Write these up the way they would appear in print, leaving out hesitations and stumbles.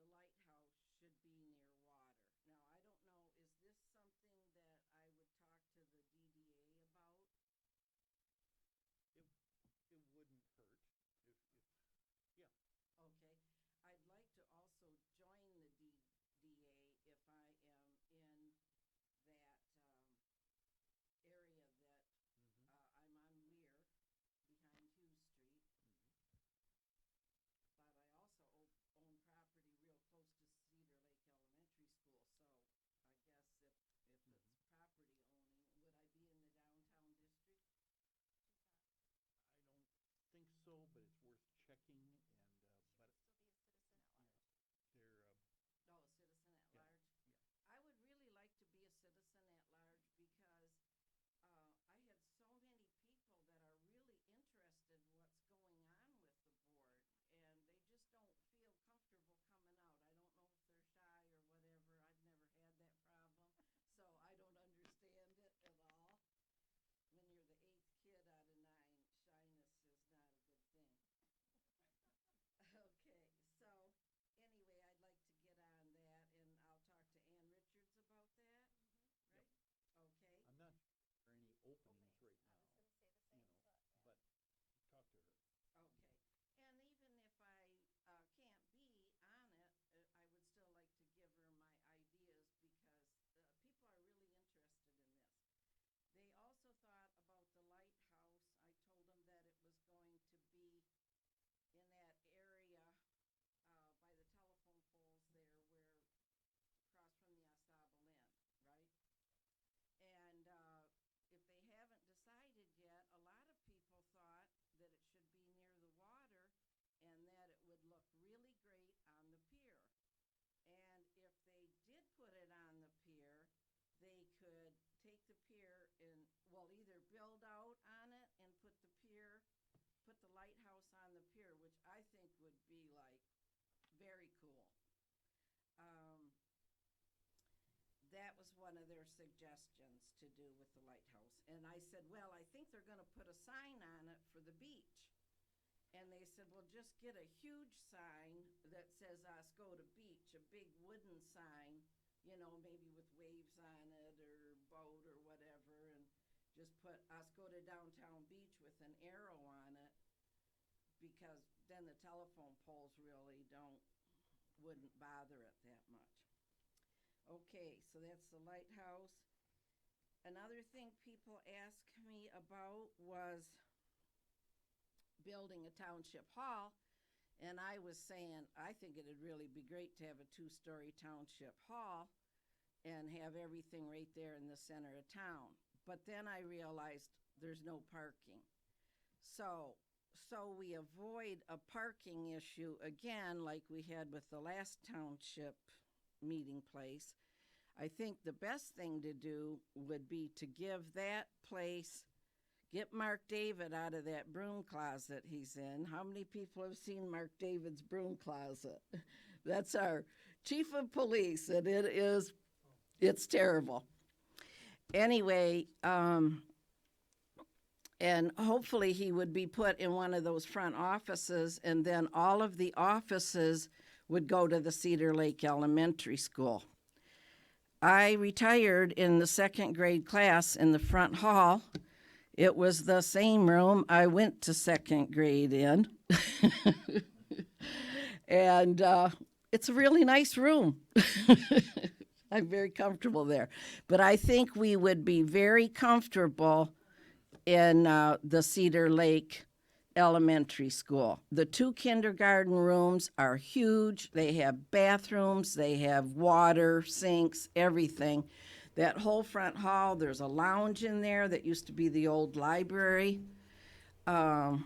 the lighthouse should be near water. Now, I don't know, is this something that I would talk to the DDA about? It, it wouldn't hurt yeah. Okay. I'd like to also join the DDA if I am in that area that I'm on Weir behind Hughes Street. But I also own property real close to Cedar Lake Elementary School, so I guess if it's property owning, would I be in the downtown district? I don't think so, but it's worth checking, and, but, Still be a citizen at large. they're, Oh, a citizen at yeah, large? yeah. I would really like to be a citizen at large because I had so many people that are really interested in what's going on with the board, and they just don't feel comfortable coming out. I don't know if they're shy or whatever. I've never had that problem, so I don't understand it at all. When you're the 8th kid out of 9, shyness is not a good thing. Okay, so anyway, I'd like to get on that, and I'll talk to Ann Richards about that, right? Okay. I'm not sure if there are any openings right I now, was gonna say the same, know, but yeah. but talk to her. Okay, and even if I can't be on it, I would still like to give her my ideas because people are really interested in this. They also thought about the lighthouse. I told them that it was going to be in that area by the telephone poles there where, across from the Oscoda Inn, right? And if they haven't decided yet, a lot of people thought that it should be near the water and that it would look really great on the pier. And if they did put it on the pier, they could take the pier and, well, either build out on it and put the lighthouse on the pier, which I think would be like very cool. That was one of their suggestions to do with the lighthouse. And I said, well, I think they're gonna put a sign on it for the beach. And they said, well, just get a huge sign that says Oscoda Beach, a big wooden sign, you know, maybe with waves on it or boat or whatever, and just put Oscoda Downtown Beach with an arrow on it, because then the telephone poles really wouldn't bother it that much. Okay, so that's the lighthouse. Another thing people asked me about was building a township hall, and I was saying I think it'd really be great to have a 2-story township hall and have everything right there in the center of town. But then I realized there's no parking. So we avoid a parking issue again like we had with the last township meeting place. I think the best thing to do would be to give that place, get Mark David out of that broom closet he's in. How many people have seen Mark David's broom closet? That's our chief of police, and it's terrible. Anyway, and hopefully he would be put in one of those front offices, and then all of the offices would go to the Cedar Lake Elementary School. I retired in the 2nd grade class in the front hall. It was the same room I went to 2nd grade in. And it's a really nice room. I'm very comfortable there. But I think we would be very comfortable in the Cedar Lake Elementary School. The 2 kindergarten rooms are huge. They have bathrooms, they have water, sinks, everything. That whole front hall, there's a lounge in there that used to be the old library. And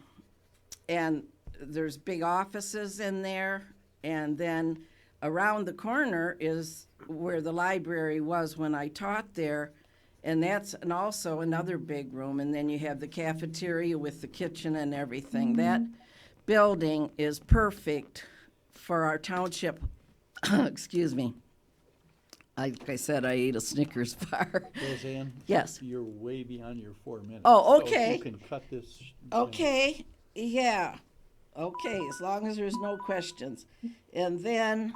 there's big offices in there. And then around the corner is where the library was when I taught there. And that's also another big room. And then you have the cafeteria with the kitchen and everything. That building is perfect for our township. Excuse me. Like I said, I ate a Snickers bar. Roseanne? Yes. You're way beyond your 4 minutes. Oh, So if okay. you can cut this. Okay, yeah. Okay, as long as there's no questions. And then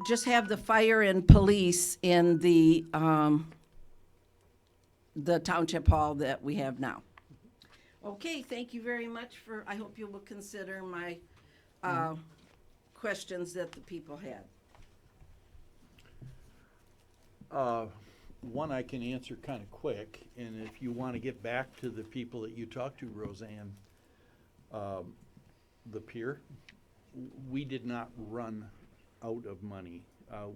just have the fire and police in the township hall that we have now. Okay, thank you very much for, I hope you will consider my questions that the people had. One I can answer kind of quick, and if you want to get back to the people that you talked to, Roseanne, the pier, we did not run out of money.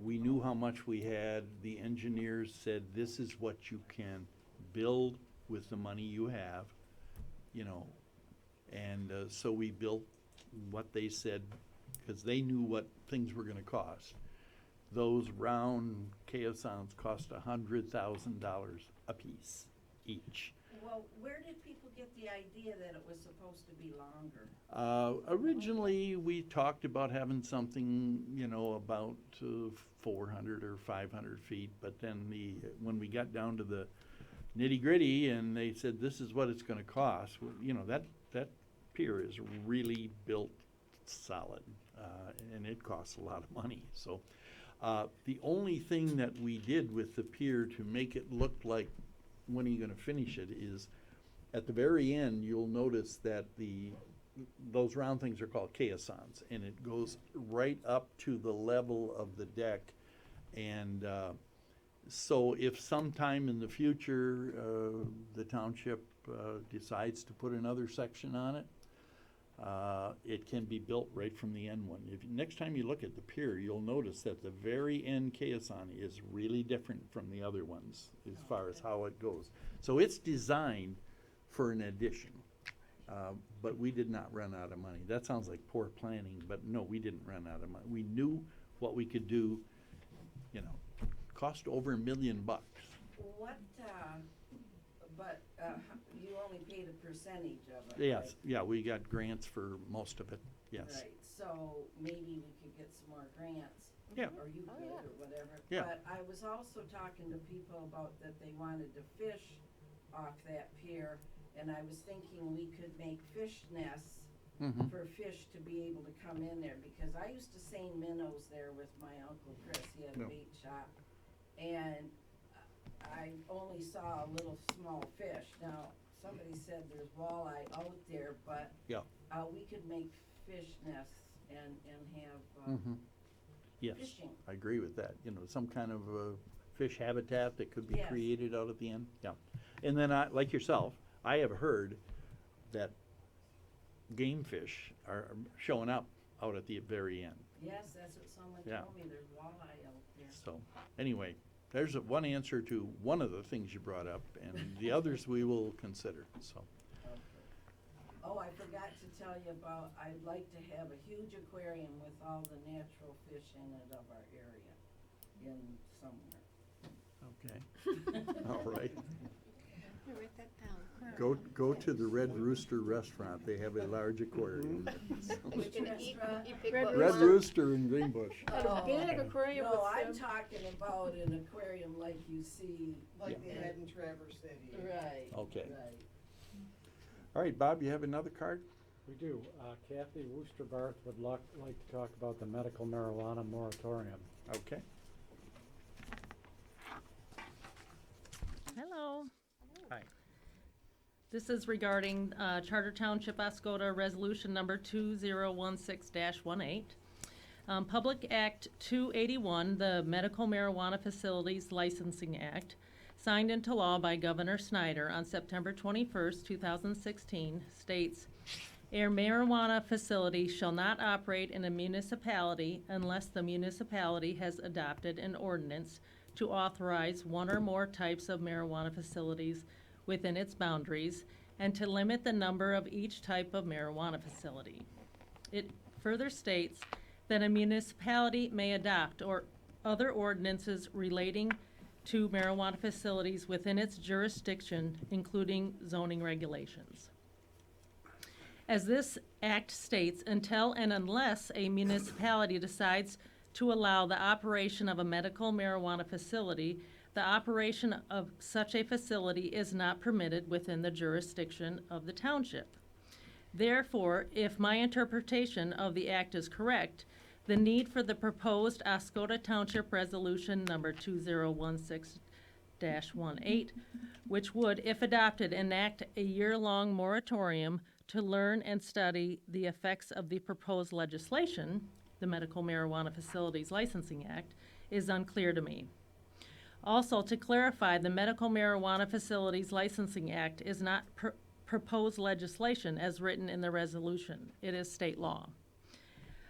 We knew how much we had. The engineers said, this is what you can build with the money you have, you know. And so we built what they said, because they knew what things were gonna cost. Those round caissons cost $100,000 a piece, each. Well, where did people get the idea that it was supposed to be longer? Originally, we talked about having something, you know, about 400 or 500 feet, but then when we got down to the nitty-gritty and they said, this is what it's gonna cost, well, you know, that pier is really built solid, and it costs a lot of money, so. The only thing that we did with the pier to make it look like, when are you gonna finish it, is at the very end, you'll notice that those round things are called caissons, and it goes right up to the level of the deck. And so if sometime in the future, the township decides to put another section on it, it can be built right from the end one. Next time you look at the pier, you'll notice that the very end caisson is really different from the other ones as far as how it goes. So it's designed for an addition, but we did not run out of money. That sounds like poor planning, but no, we didn't run out of money. We knew what we could do, you know, cost over $1 million. What, but you only paid a percentage of it, Yes, right? yeah, we got grants for most of it, yes. Right, so maybe we could get some more grants. Yeah. Or you could, yeah. or whatever. Yeah. But I was also talking to people about that they wanted to fish off that pier, and I was thinking we could make fish nests Mhm. for fish to be able to come in there, because I used to seine minnows there with my Uncle Chris. He had a Yeah. bait shop, and I only saw a little small fish. Now, somebody said there's walleye out there, but Yeah. we could make fish nests and have Mhm. Yes, fishing. I agree with that. You know, some kind of fish habitat that could be Yes. created out at the end, yeah. And then like yourself, I have heard that game fish are showing up out at the very end. Yes, that's what someone Yeah. told me. There's walleye out there. So, anyway, there's one answer to one of the things you brought up, and the others we will consider, so. Okay. Oh, I forgot to tell you about, I'd like to have a huge aquarium with all the natural fish in it of our area, in somewhere. Okay, all right. Write that down. Go to the Red Rooster Restaurant. They have a large aquarium. You can eat, you pick Red what you Red want. Rooster in Greenbush. Got a big aquarium No, I'm with talking about an aquarium like you see. Like they Yeah. had in Traverse City. Right. Okay. Right. All right, Bob, you have another card? We do. Kathy Woosterbarth would like to talk about the medical marijuana moratorium. Okay. Hello. Hi. This is regarding Charter Township, Oscoda Resolution Number 2016-18. Public Act 281, the Medical Marijuana Facilities Licensing Act, signed into law by Governor Snyder on September 21st, 2016, states, "A marijuana facility shall not operate in a municipality unless the municipality has adopted an ordinance to authorize one or more types of marijuana facilities within its boundaries, and to limit the number of each type of marijuana facility." It further states that a municipality may adopt or other ordinances relating to marijuana facilities within its jurisdiction, including zoning regulations. As this act states, until and unless a municipality decides to allow the operation of a medical marijuana facility, the operation of such a facility is not permitted within the jurisdiction of the township. Therefore, if my interpretation of the act is correct, the need for the proposed Oscoda Township Resolution number 2016-18, which would, if adopted, enact a year-long moratorium to learn and study the effects of the proposed legislation, the Medical Marijuana Facilities Licensing Act, is unclear to me. Also, to clarify, the Medical Marijuana Facilities Licensing Act is not proposed legislation as written in the resolution. It is state law.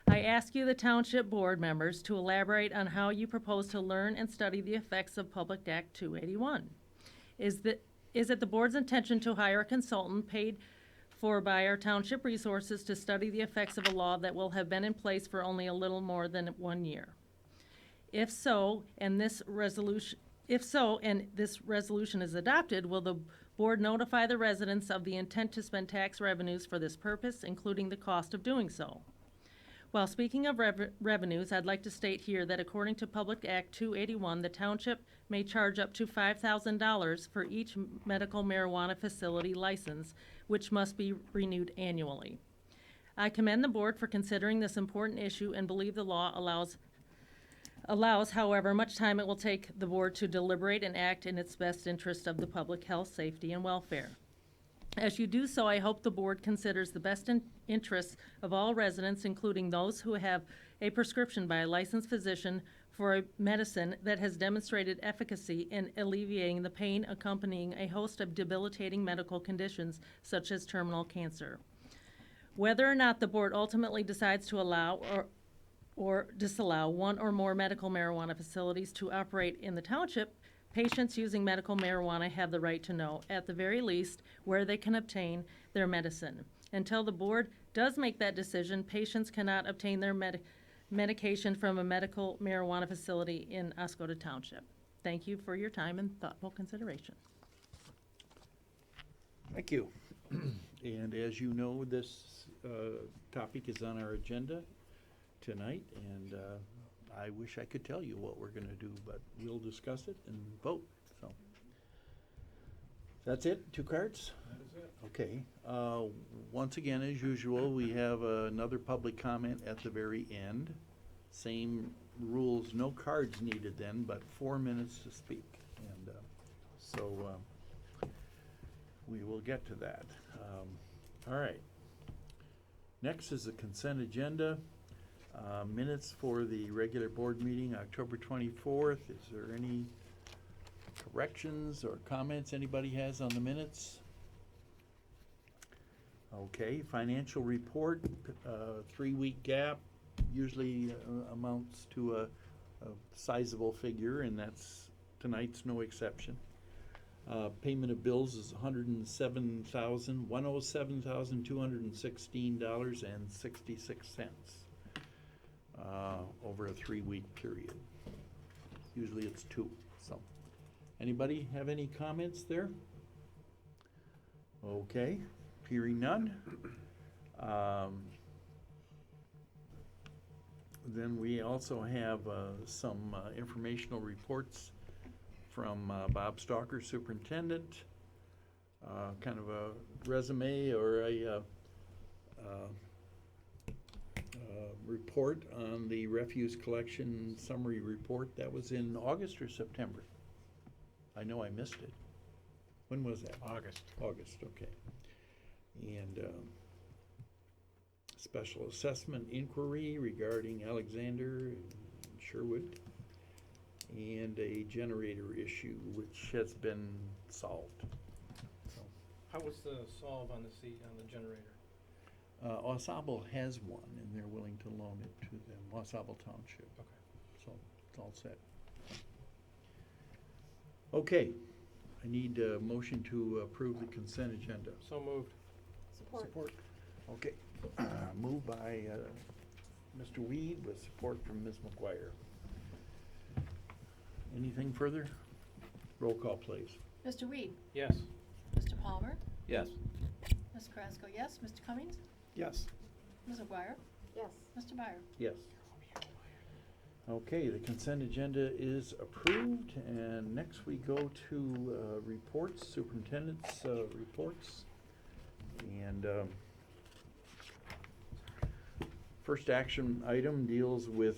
I ask you, the Township Board members, to elaborate on how you propose to learn and study the effects of Public Act 281. Is it the Board's intention to hire a consultant paid for by our township resources to study the effects of a law that will have been in place for only a little more than 1 year? If so, and this resolution is adopted, will the Board notify the residents of the intent to spend tax revenues for this purpose, including the cost of doing so? While speaking of revenues, I'd like to state here that according to Public Act 281, the township may charge up to $5,000 for each medical marijuana facility license, which must be renewed annually. I commend the Board for considering this important issue and believe the law allows however much time it will take the Board to deliberate and act in its best interest of the public health, safety, and welfare. As you do so, I hope the Board considers the best interests of all residents, including those who have a prescription by a licensed physician for a medicine that has demonstrated efficacy in alleviating the pain accompanying a host of debilitating medical conditions such as terminal cancer. Whether or not the Board ultimately decides to allow or disallow one or more medical marijuana facilities to operate in the township, patients using medical marijuana have the right to know, at the very least, where they can obtain their medicine. Until the Board does make that decision, patients cannot obtain their medication from a medical marijuana facility in Oscoda Township. Thank you for your time and thoughtful consideration. Thank you. And as you know, this topic is on our agenda tonight, and I wish I could tell you what we're gonna do, but we'll discuss it and vote, so. That's it, 2 cards? That is it. Okay, once again, as usual, we have another public comment at the very end. Same rules, no cards needed then, but 4 minutes to speak, and so we will get to that. All right. Next is the consent agenda. Minutes for the regular board meeting, October 24th. Is there any corrections or comments anybody has on the minutes? Okay, financial report, 3-week gap, usually amounts to a sizable figure, and that's, tonight's no exception. Payment of bills is $107,216.66. Over a 3-week period. Usually it's 2, so. Anybody have any comments there? Okay, hearing none. Then we also have some informational reports from Bob Stalker, Superintendent. Kind of a resume or a report on the refuse collection summary report. That was in August or September? I know I missed it. When was that? August. August, okay. And special assessment inquiry regarding Alexander and Sherwood, and a generator issue which has been solved. So, How was the solve on the generator? Osable has one, and they're willing to loan it to them, Osable Township. Okay. So it's all set. Okay, I need a motion to approve the consent agenda. So moved. Support. Okay, moved by Mr. Weed with support from Ms. McGuire. Anything further? Roll call, please. Mr. Weed? Yes. Mr. Palmer? Yes. Ms. Carrasco, yes. Mr. Cummings? Yes. Ms. McGuire? Yes. Mr. Byer? Yes. Okay, the consent agenda is approved, and next we go to reports, superintendent's reports. And First action item deals with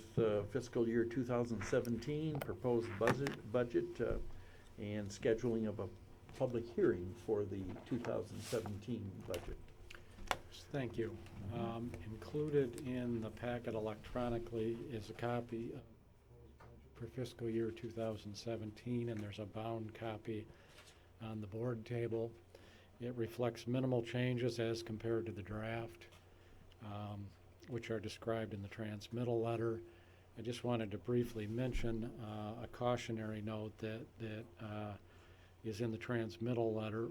fiscal year 2017, proposed budget and scheduling of a public hearing for the 2017 budget. Thank you. Included in the packet electronically is a copy for fiscal year 2017, and there's a bound copy on the board table. It reflects minimal changes as compared to the draft, which are described in the transmittal letter. I just wanted to briefly mention a cautionary note that is in the transmittal letter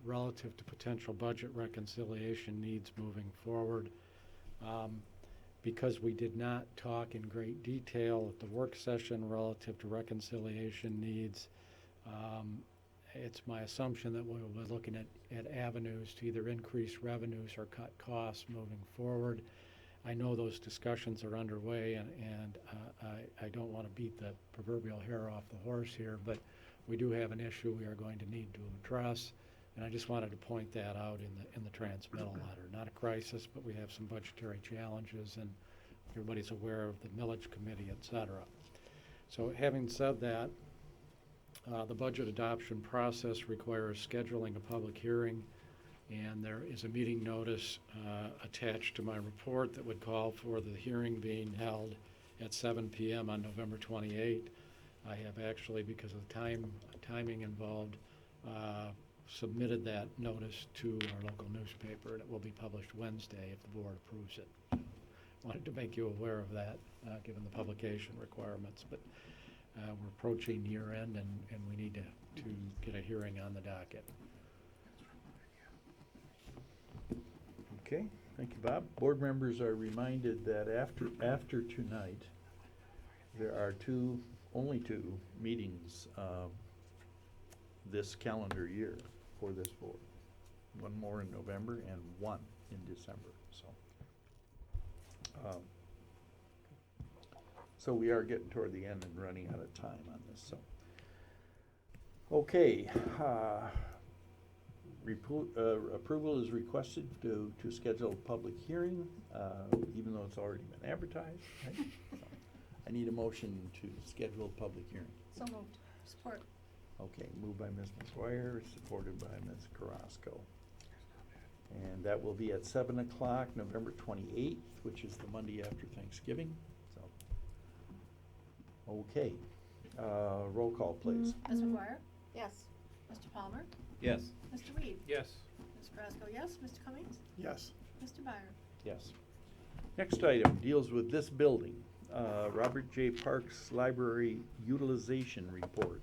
relative to potential budget reconciliation needs moving forward. Because we did not talk in great detail at the work session relative to reconciliation needs, it's my assumption that we'll be looking at avenues to either increase revenues or cut costs moving forward. I know those discussions are underway, and I don't want to beat the proverbial hair off the horse here, but we do have an issue we are going to need to address, and I just wanted to point that out in the transmittal letter. Not a crisis, but we have some budgetary challenges, and everybody's aware of the millage committee, et cetera. So having said that, the budget adoption process requires scheduling a public hearing, and there is a meeting notice attached to my report that would call for the hearing being held at 7 p.m. on November 28th. I have actually, because of the timing involved, submitted that notice to our local newspaper, and it will be published Wednesday if the board approves it. Wanted to make you aware of that, given the publication requirements, but we're approaching year end, and we need to get a hearing on the docket. Okay, thank you, Bob. Board members are reminded that after tonight, there are only two meetings this calendar year for this board. One more in November and one in December, so we are getting toward the end and running out of time on this, so. Okay, approval is requested to schedule a public hearing, even though it's already been advertised, right? So, I need a motion to schedule a public hearing. So moved. Support. Okay, moved by Ms. McGuire, supported by Ms. Carrasco. And that will be at 7 o'clock, November 28th, which is the Monday after Thanksgiving. So, okay, roll call, please. Ms. McGuire? Yes. Mr. Palmer? Yes. Mr. Weed? Yes. Ms. Carrasco, yes. Mr. Cummings? Yes. Mr. Byer? Yes. Next item deals with this building, Robert J. Parks Library Utilization Report.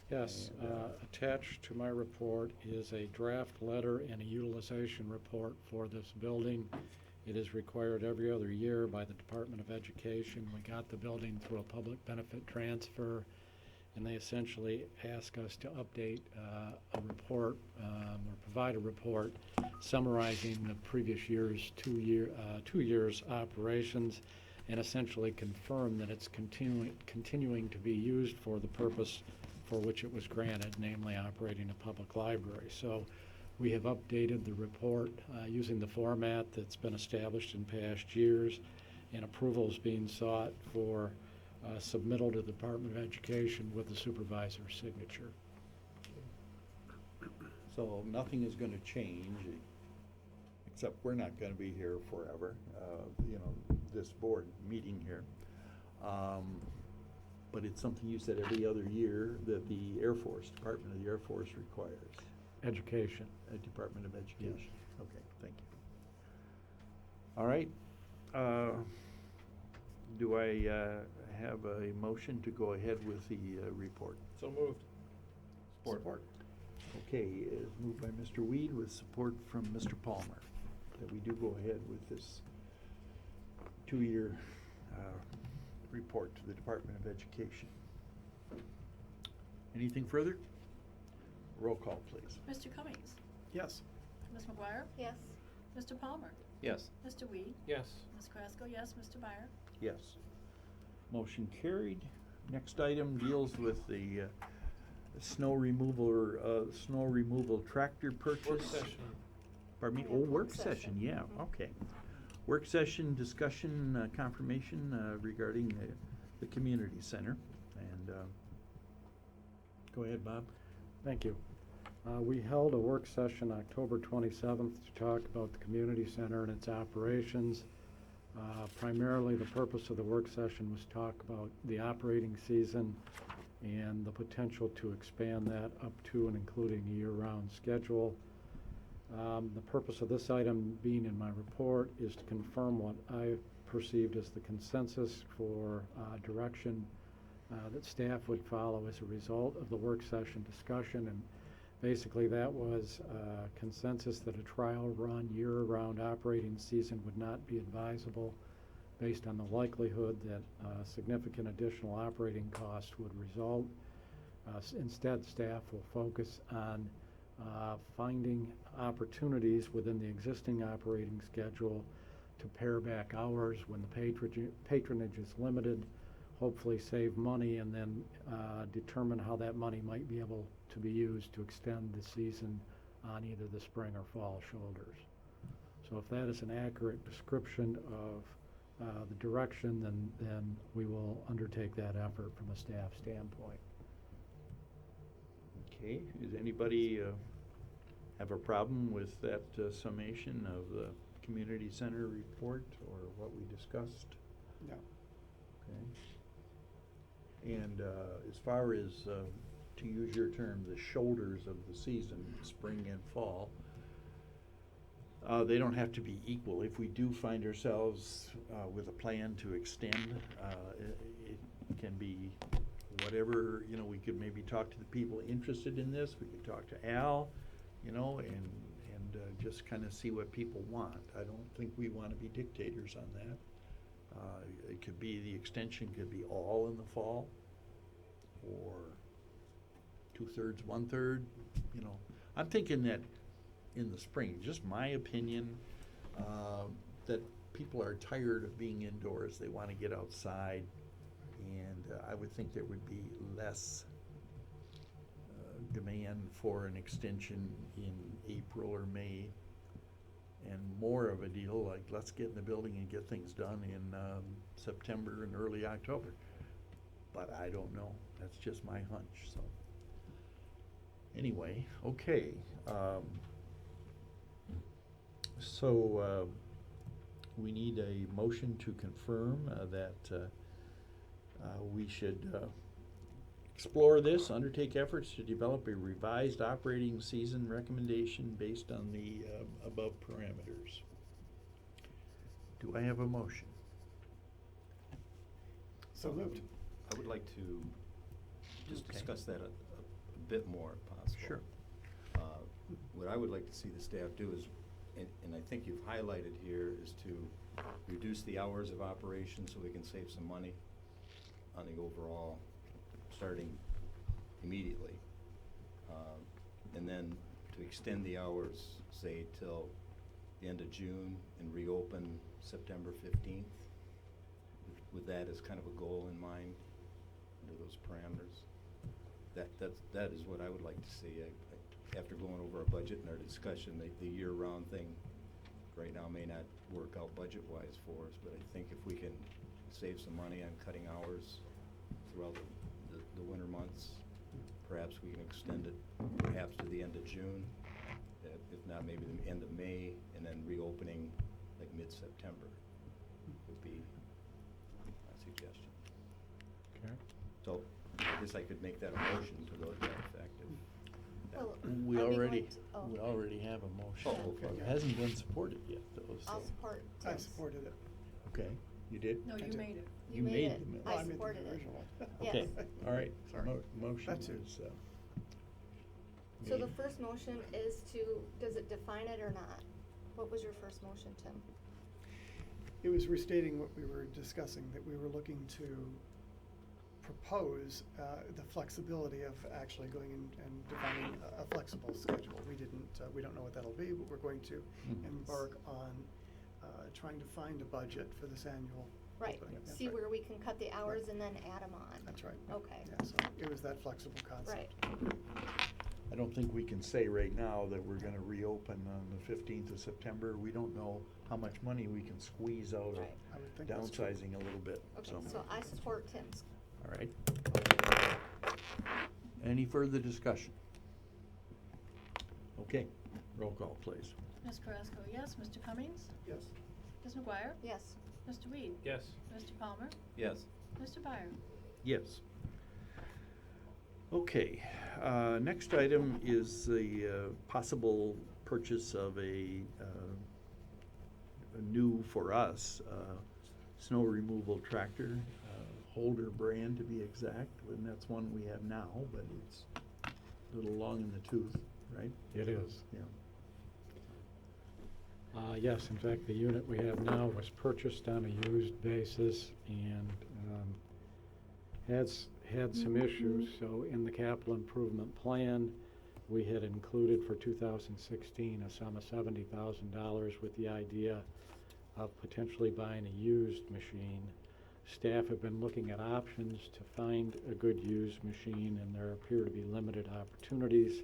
Yes, And, attached to my report is a draft letter and a utilization report for this building. It is required every other year by the Department of Education. We got the building through a public benefit transfer, and they essentially ask us to update a report or provide a report summarizing the previous year's 2 years operations, and essentially confirm that it's continuing to be used for the purpose for which it was granted, namely operating a public library. So we have updated the report using the format that's been established in past years, and approval is being sought for submittal to the Department of Education with the supervisor's signature. So nothing is gonna change, except we're not gonna be here forever, this board meeting here. But it's something you said every other year that the Department of the Air Force requires. Education. Department of Education. Okay, thank you. All right. Do I have a motion to go ahead with the report? So moved. Support. Okay, it's moved by Mr. Weed with support from Mr. Palmer, that we do go ahead with this 2-year report to the Department of Education. Anything further? Roll call, please. Mr. Cummings? Yes. Ms. McGuire? Yes. Mr. Palmer? Yes. Mr. Weed? Yes. Ms. Carrasco, yes. Mr. Byer? Yes. Motion carried. Next item deals with the snow removal tractor purchase. Work session. Pardon me? Yeah, Oh, work work session, session. yeah, Mhm. okay. Work session discussion confirmation regarding the community center. And go ahead, Bob. Thank you. We held a work session October 27th to talk about the community center and its operations. Primarily, the purpose of the work session was talk about the operating season and the potential to expand that up to and including a year-round schedule. The purpose of this item being in my report is to confirm what I perceived as the consensus for direction that staff would follow as a result of the work session discussion. And basically that was consensus that a trial run year-round operating season would not be advisable based on the likelihood that significant additional operating costs would result. Instead, staff will focus on finding opportunities within the existing operating schedule to pare back hours when the patronage is limited, hopefully save money, and then determine how that money might be able to be used to extend the season on either the spring or fall shoulders. So if that is an accurate description of the direction, then we will undertake that effort from a staff standpoint. Okay, does anybody have a problem with that summation of the community center report or what we discussed? No. Okay. And as far as, to use your term, the shoulders of the season, spring and fall, they don't have to be equal. If we do find ourselves with a plan to extend, it can be whatever, you know, we could maybe talk to the people interested in this. We could talk to Al, you know, and just kind of see what people want. I don't think we want to be dictators on that. It could be, the extension could be all in the fall, or 2/3, 1/3, you know. I'm thinking that in the spring, just my opinion, that people are tired of being indoors. They want to get outside, and I would think there would be less demand for an extension in April or May, and more of a deal like, let's get in the building and get things done in September and early October. But I don't know. That's just my hunch. So anyway, okay. So we need a motion to confirm that we should explore this, undertake efforts to develop a revised operating season recommendation based on the above parameters. Do I have a motion? So moved. I would like to just Okay. discuss that a bit more if possible. Sure. What I would like to see the staff do is, and I think you've highlighted here, is to reduce the hours of operation so we can save some money on the overall, starting immediately. And then to extend the hours, say, till the end of June and reopen September 15th, with that as kind of a goal in mind, under those parameters. That is what I would like to see. After going over our budget and our discussion, the year-round thing right now may not work out budget-wise for us, but I think if we can save some money on cutting hours throughout the winter months, perhaps we can extend it perhaps to the end of June, if not maybe the end of May, and then reopening like mid-September would be my suggestion. Okay. So I guess I could make that a motion to that effect. Well, We are we already, going to- oh, we okay. already have a motion. Oh, okay. It hasn't been supported yet, though. I'll So. support I Tim's. supported it. Okay, you did? No, I you did. made it. You made the Well, I made the supported it. original. Okay, Yes. all right. Sorry. Motion That's it. is, So the made. first motion is to, does it define it or not? What was your first motion, Tim? It was restating what we were discussing, that we were looking to propose the flexibility of actually going in and defining a flexible schedule. We don't know what that'll be, but we're going to embark on trying to find a budget for this annual Right, opening. That's see right. where we can cut the hours and then add them on. That's right. Okay. Yeah, so it was that flexible concept. Right. I don't think we can say right now that we're gonna reopen on the 15th of September. We don't know how much money we can squeeze out of Right. I would think that's true. downsizing a little bit, Okay, so. so I support Tim's. All right. Any further discussion? Okay, roll call, please. Ms. Carrasco, yes. Mr. Cummings? Yes. Ms. McGuire? Yes. Mr. Weed? Yes. Mr. Palmer? Yes. Mr. Byer? Yes. Okay, next item is the possible purchase of a new, for us, snow removal tractor, Holder brand to be exact, and that's one we have now, but it's a little long in the tooth, right? It is. Yeah. Yes, in fact, the unit we have now was purchased on a used basis and had some issues. So in the capital improvement plan, we had included for 2016 a sum of $70,000 with the idea of potentially buying a used machine. Staff have been looking at options to find a good used machine, and there appear to be limited opportunities.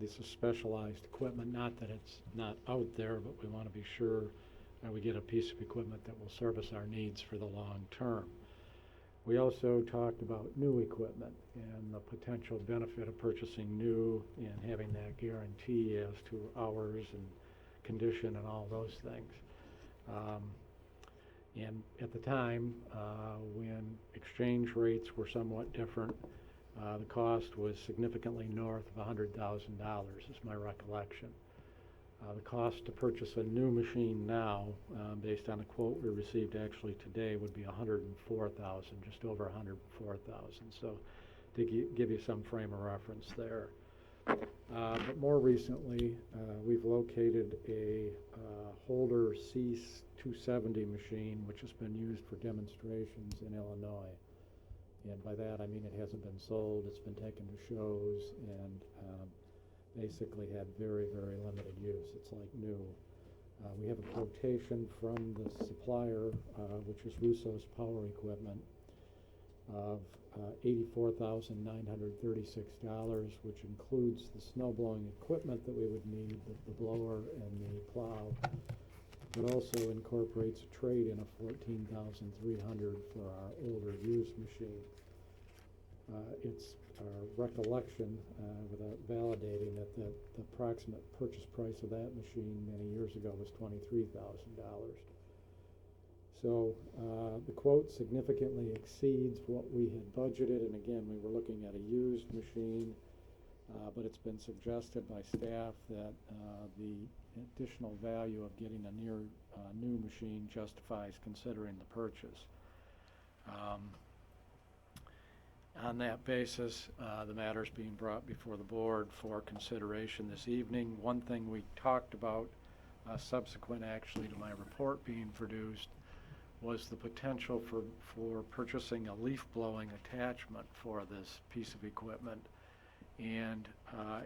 This is specialized equipment, not that it's not out there, but we want to be sure that we get a piece of equipment that will service our needs for the long term. We also talked about new equipment and the potential benefit of purchasing new and having that guarantee as to hours and condition and all those things. And at the time, when exchange rates were somewhat different, the cost was significantly north of $100,000 is my recollection. The cost to purchase a new machine now, based on the quote we received actually today, would be $104,000, just over $104,000. So to give you some frame of reference there. But more recently, we've located a Holder C270 machine, which has been used for demonstrations in Illinois. And by that, I mean it hasn't been sold, it's been taken to shows, and basically had very, very limited use. It's like new. We have a quotation from the supplier, which is Russo's Power Equipment, of $84,936, which includes the snow blowing equipment that we would need, the blower and the plow. It also incorporates a trade-in of $14,300 for our older used machine. It's our recollection, without validating it, that the approximate purchase price of that machine many years ago was $23,000. So the quote significantly exceeds what we had budgeted, and again, we were looking at a used machine, but it's been suggested by staff that the additional value of getting a new machine justifies considering the purchase. On that basis, the matter is being brought before the board for consideration this evening. One thing we talked about, subsequent actually to my report being produced, was the potential for purchasing a leaf blowing attachment for this piece of equipment. And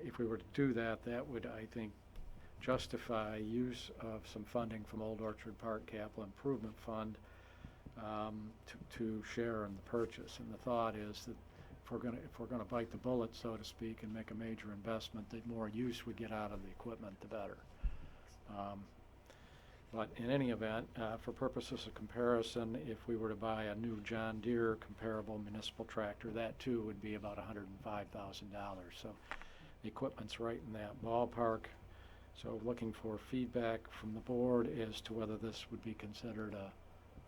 if we were to do that, that would, I think, justify use of some funding from Old Orchard Park Capital Improvement Fund to share in the purchase. And the thought is that if we're going to bite the bullet, so to speak, and make a major investment, the more use we get out of the equipment, the better. But in any event, for purposes of comparison, if we were to buy a new John Deere comparable municipal tractor, that too would be about $105,000. So the equipment's right in that ballpark. So looking for feedback from the board as to whether this would be considered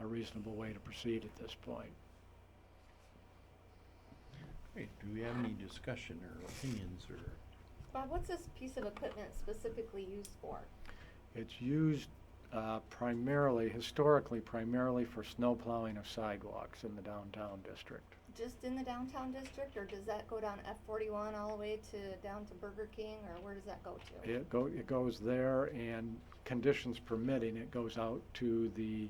a reasonable way to proceed at this point. Great, do we have any discussion or opinions or? Bob, what's this piece of equipment specifically used for? It's used historically primarily for snow plowing of sidewalks in the downtown district. Just in the downtown district, or does that go down F41 all the way down to Burger King, or where does that go to? It goes there, and conditions permitting, it goes out to the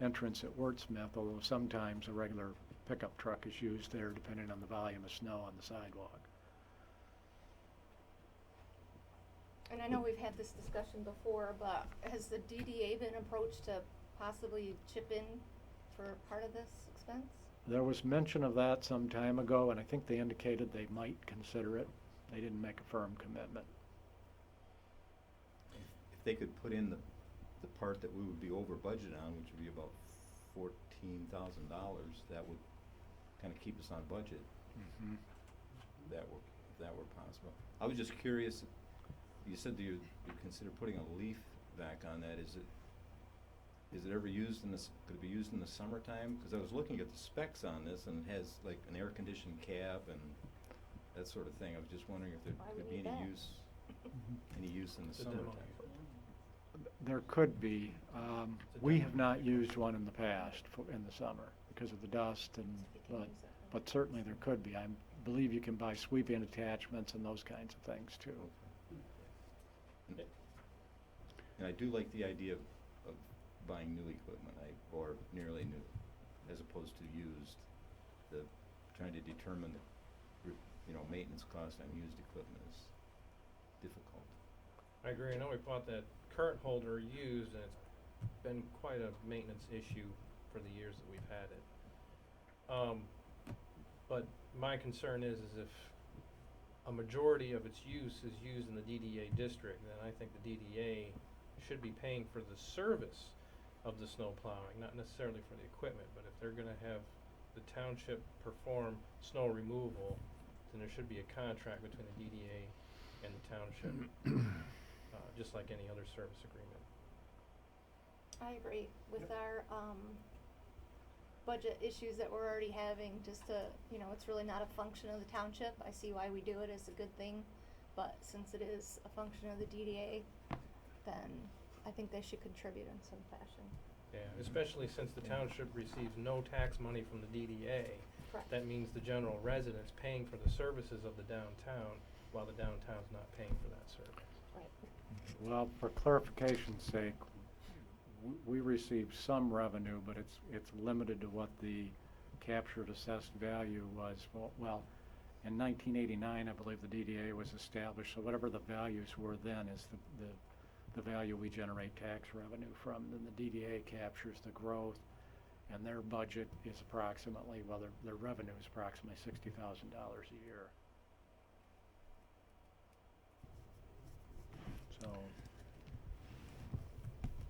entrance at Wurtsmith, although sometimes a regular pickup truck is used there depending on the volume of snow on the sidewalk. And I know we've had this discussion before, but has the DDA been approached to possibly chip in for part of this expense? There was mention of that some time ago, and I think they indicated they might consider it. They didn't make a firm commitment. If they could put in the part that we would be over budget on, which would be about $14,000, that would kind of keep us on budget. Mhm. If that were possible. I was just curious, you said that you consider putting a leaf back on that. Is it ever used could it be used in the summertime? Because I was looking at the specs on this, and it has like an air-conditioned cab and that sort of thing. I was just wondering if there Why could would be need that? any use in the It's a demo. summertime. There could be. We have not used one in the past in the summer because of the dust, We can but use that one. but certainly there could be. I believe you can buy sweep-in attachments and those kinds of things too. And I do like the idea of buying new equipment, or nearly new, as opposed to used. Trying to determine maintenance cost on used equipment is difficult. I agree. I know we bought that current holder used, and it's been quite a maintenance issue for the years that we've had it. But my concern is if a majority of its use is used in the DDA district, then I think the DDA should be paying for the service of the snow plowing, not necessarily for the equipment. But if they're gonna have the township perform snow removal, then there should be a contract between the DDA and the township, just like any other service agreement. I agree with our, budget issues that we're already having, just to, it's really not a function of the township. I see why we do it, it's a good thing, but since it is a function of the DDA, then I think they should contribute in some fashion. Yeah, especially since the township receives no tax money from the DDA. Correct. That means the general residents paying for the services of the downtown, while the downtown's not paying for that service. Right. Well, for clarification's sake, we receive some revenue, but it's limited to what the captured assessed value was. Well, in 1989, I believe the DDA was established, so whatever the values were then is the value we generate tax revenue from. Then the DDA captures the growth, and their budget is approximately, their revenue is approximately $60,000 a year. So,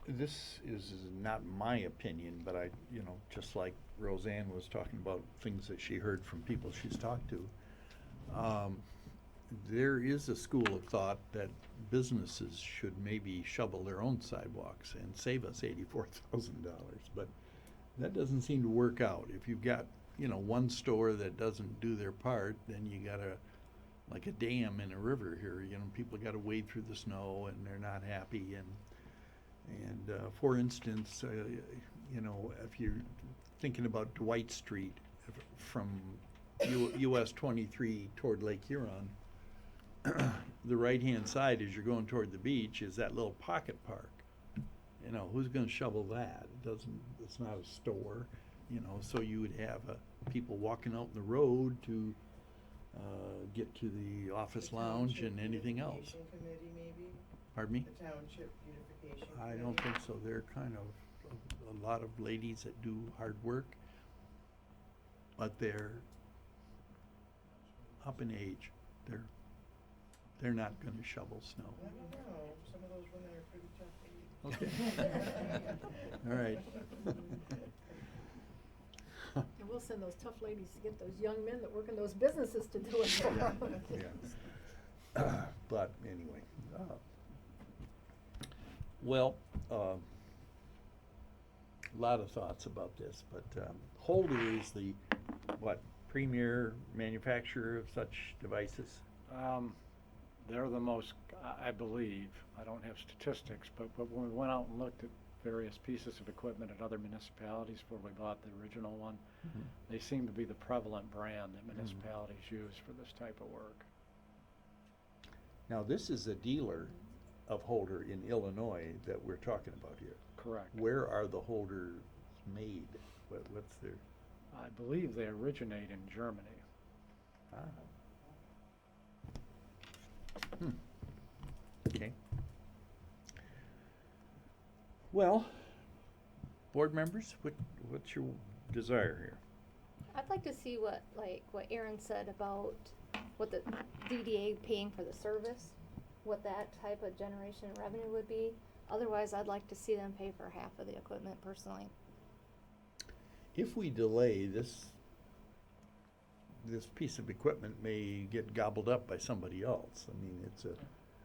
This is not my opinion, but just like Roseanne was talking about things that she heard from people she's talked to, there is a school of thought that businesses should maybe shovel their own sidewalks and save us $84,000, but that doesn't seem to work out. If you've got, one store that doesn't do their part, then you gotta, like a dam in a river here, people gotta wade through the snow and they're not happy. And for instance, if you're thinking about Dwight Street from US 23 toward Lake Huron, the right-hand side as you're going toward the beach is that little pocket park. Who's gonna shovel that? It's not a store, so you would have people walking out in the road to get to the office lounge and anything else. Beautification committee, maybe? Pardon me? The township beautification I committee? don't think so. They're kind of a lot of ladies that do hard work, but they're up in age. They're not gonna shovel snow. I don't know, some of those women are pretty tough ladies. Okay. All right. And we'll send those tough ladies to get those young men that work in those businesses to do it for them. Yeah. But anyway, well, a lot of thoughts about this, but Holder is the, premier manufacturer of such devices? they're the most, I believe, I don't have statistics, but when we went out and looked at various pieces of equipment at other municipalities before we bought the original one, they seem to be the prevalent brand that municipalities use for this type of work. Now, this is a dealer of Holder in Illinois that we're talking about here. Correct. Where are the Holders made? What's their? I believe they originate in Germany. Okay. Well, board members, what's your desire here? I'd like to see what Aaron said about what the DDA paying for the service, what that type of generation revenue would be. Otherwise, I'd like to see them pay for half of the equipment personally. If we delay this piece of equipment may get gobbled up by somebody else. I mean, it's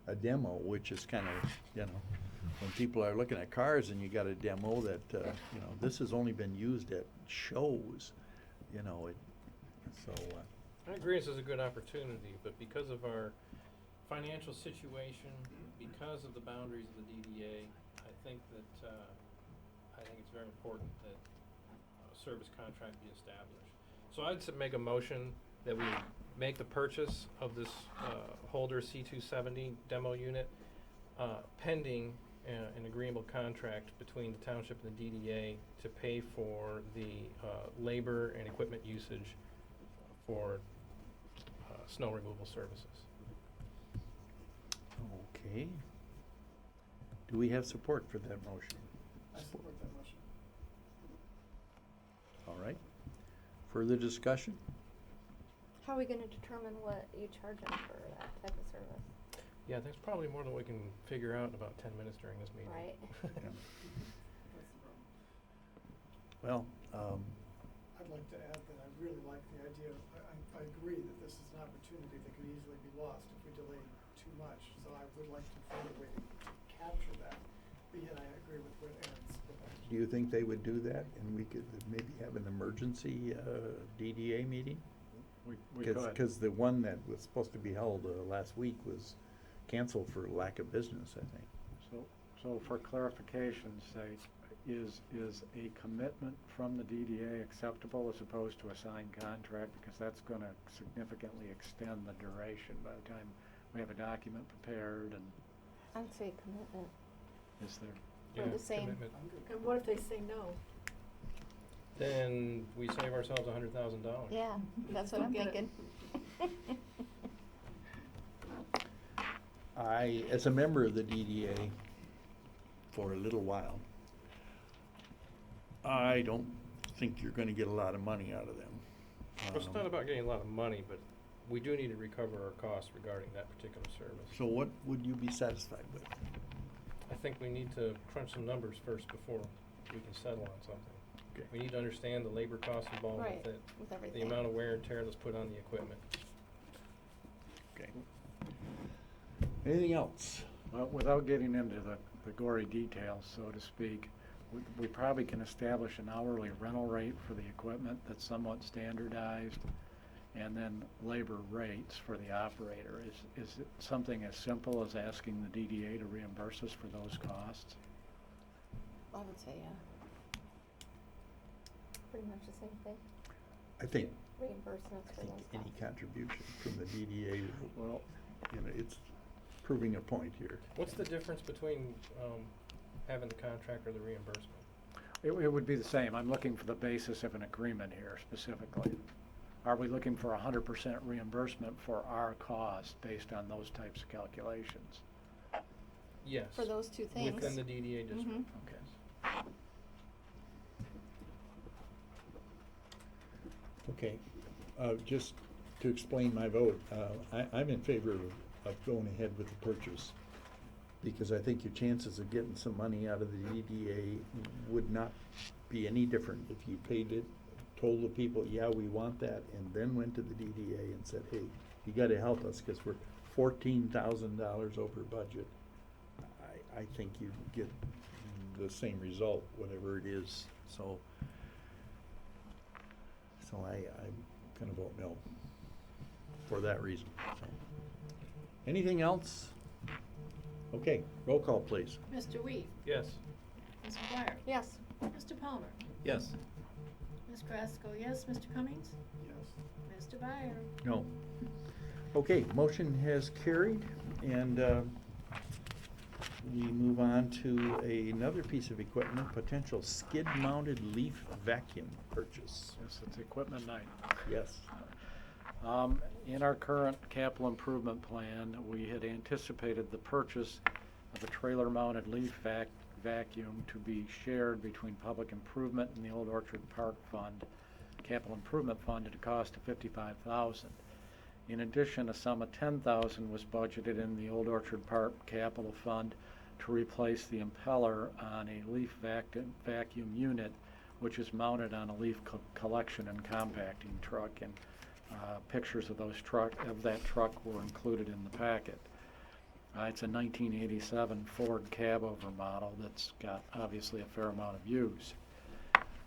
a demo, which is kind of, when people are looking at cars and you got a demo that, this has only been used at shows, I agree this is a good opportunity, but because of our financial situation, because of the boundaries of the DDA, I think it's very important that a service contract be established. So I'd make a motion that we make the purchase of this Holder C270 demo unit pending an agreeable contract between the township and the DDA to pay for the labor and equipment usage for snow removal services. Okay. Do we have support for that motion? I support that motion. All right. Further discussion? How are we gonna determine what you charge them for that type of service? Yeah, there's probably more than we can figure out in about 10 minutes during this meeting. Right. That's the problem. Well, I'd like to add that I really like the idea, I agree that this is an opportunity that could easily be lost if we delay too much. So I would like to find a way to capture that, but yet I agree with what Aaron's proposed. do you think they would do that and we could maybe have an emergency DDA meeting? We could. Because the one that was supposed to be held last week was canceled for lack of business, I think. So for clarification's sake, is a commitment from the DDA acceptable as opposed to a signed contract? Because that's gonna significantly extend the duration by the time we have a document prepared and I'd say commitment. is there? For the same. commitment. I'm good. And what if they say no? Then we save ourselves $100,000. Yeah, that's what Don't I'm get it. thinking. As a member of the DDA for a little while, I don't think you're gonna get a lot of money out of them. Well, it's not about getting a lot of money, but we do need to recover our costs regarding that particular service. So what would you be satisfied with? I think we need to crunch some numbers first before we can settle on something. Okay. We need to understand the labor costs involved Right, with it, with the everything. amount of wear and tear that's put on the equipment. Okay. Anything else? Well, without getting into the gory details, so to speak, we probably can establish an hourly rental rate for the equipment that's somewhat standardized, and then labor rates for the operator. Is it something as simple as asking the DDA to reimburse us for those costs? I would say, yeah. Pretty much the same thing. I think Reimbursements for those any costs. contribution from the DDA, Well, it's proving a point here. What's the difference between having the contract or the reimbursement? it would be the same. I'm looking for the basis of an agreement here specifically. Are we looking for 100% reimbursement for our costs based on those types of calculations? Yes. For those two things. Within the DDA district. Mhm. Okay. Okay, just to explain my vote, I'm in favor of going ahead with the purchase, because I think your chances of getting some money out of the DDA would not be any different if you paid it, told the people, yeah, we want that, and then went to the DDA and said, hey, you gotta help us, because we're $14,000 over budget. I think you'd get the same result, whatever it is, so I'm gonna vote no for that reason, so. Anything else? Okay, roll call, please. Mr. Weed? Yes. Ms. McGuire? Yes. Mr. Palmer? Yes. Ms. Krasko, yes. Mr. Cummings? Yes. Mr. Byer? No. Okay, motion has carried, and we move on to another piece of equipment, potential skid-mounted leaf vacuum purchase. Yes, it's equipment night. Yes. In our current capital improvement plan, we had anticipated the purchase of a trailer-mounted leaf vacuum to be shared between public improvement and the Old Orchard Park Fund capital improvement fund at a cost of $55,000. In addition, a sum of $10,000 was budgeted in the Old Orchard Park Capital Fund to replace the impeller on a leaf vacuum unit, which is mounted on a leaf collection and compacting truck. And pictures of that truck were included in the packet. It's a 1987 Ford cabover model that's got obviously a fair amount of use.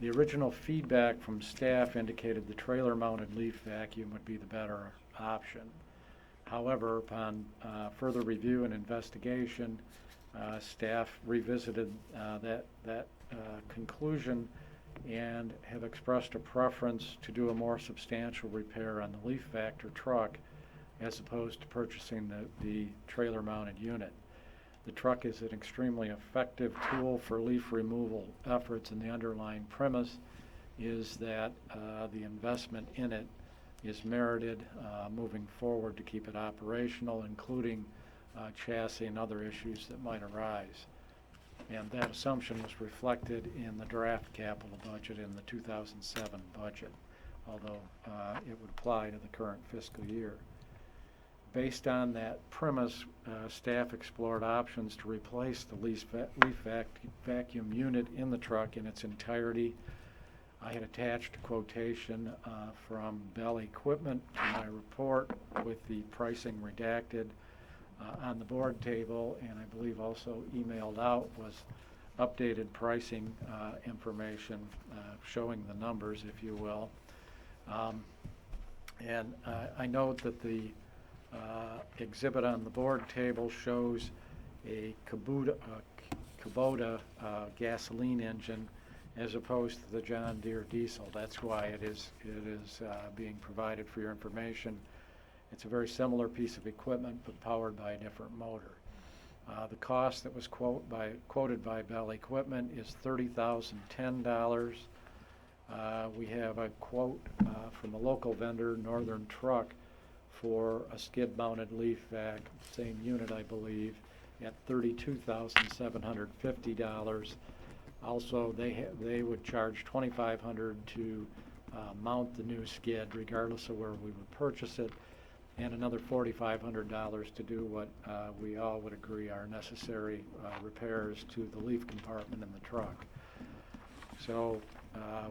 The original feedback from staff indicated the trailer-mounted leaf vacuum would be the better option. However, upon further review and investigation, staff revisited that conclusion and have expressed a preference to do a more substantial repair on the leaf vector truck as opposed to purchasing the trailer-mounted unit. The truck is an extremely effective tool for leaf removal efforts, and the underlying premise is that the investment in it is merited moving forward to keep it operational, including chassis and other issues that might arise. And that assumption was reflected in the draft capital budget in the 2007 budget, although it would apply to the current fiscal year. Based on that premise, staff explored options to replace the leaf vacuum unit in the truck in its entirety. I had attached a quotation from Bell Equipment to my report with the pricing redacted on the board table, and I believe also emailed out was updated pricing information showing the numbers, if you will. And I note that the exhibit on the board table shows a Kubota gasoline engine as opposed to the John Deere diesel. That's why it is being provided for your information. It's a very similar piece of equipment, but powered by a different motor. The cost that was quoted by Bell Equipment is $30,010. We have a quote from a local vendor, Northern Truck, for a skid-mounted leaf vac, same unit I believe, at $32,750. Also, they would charge $2,500 to mount the new skid, regardless of where we would purchase it, and another $4,500 to do what we all would agree are necessary repairs to the leaf compartment in the truck. So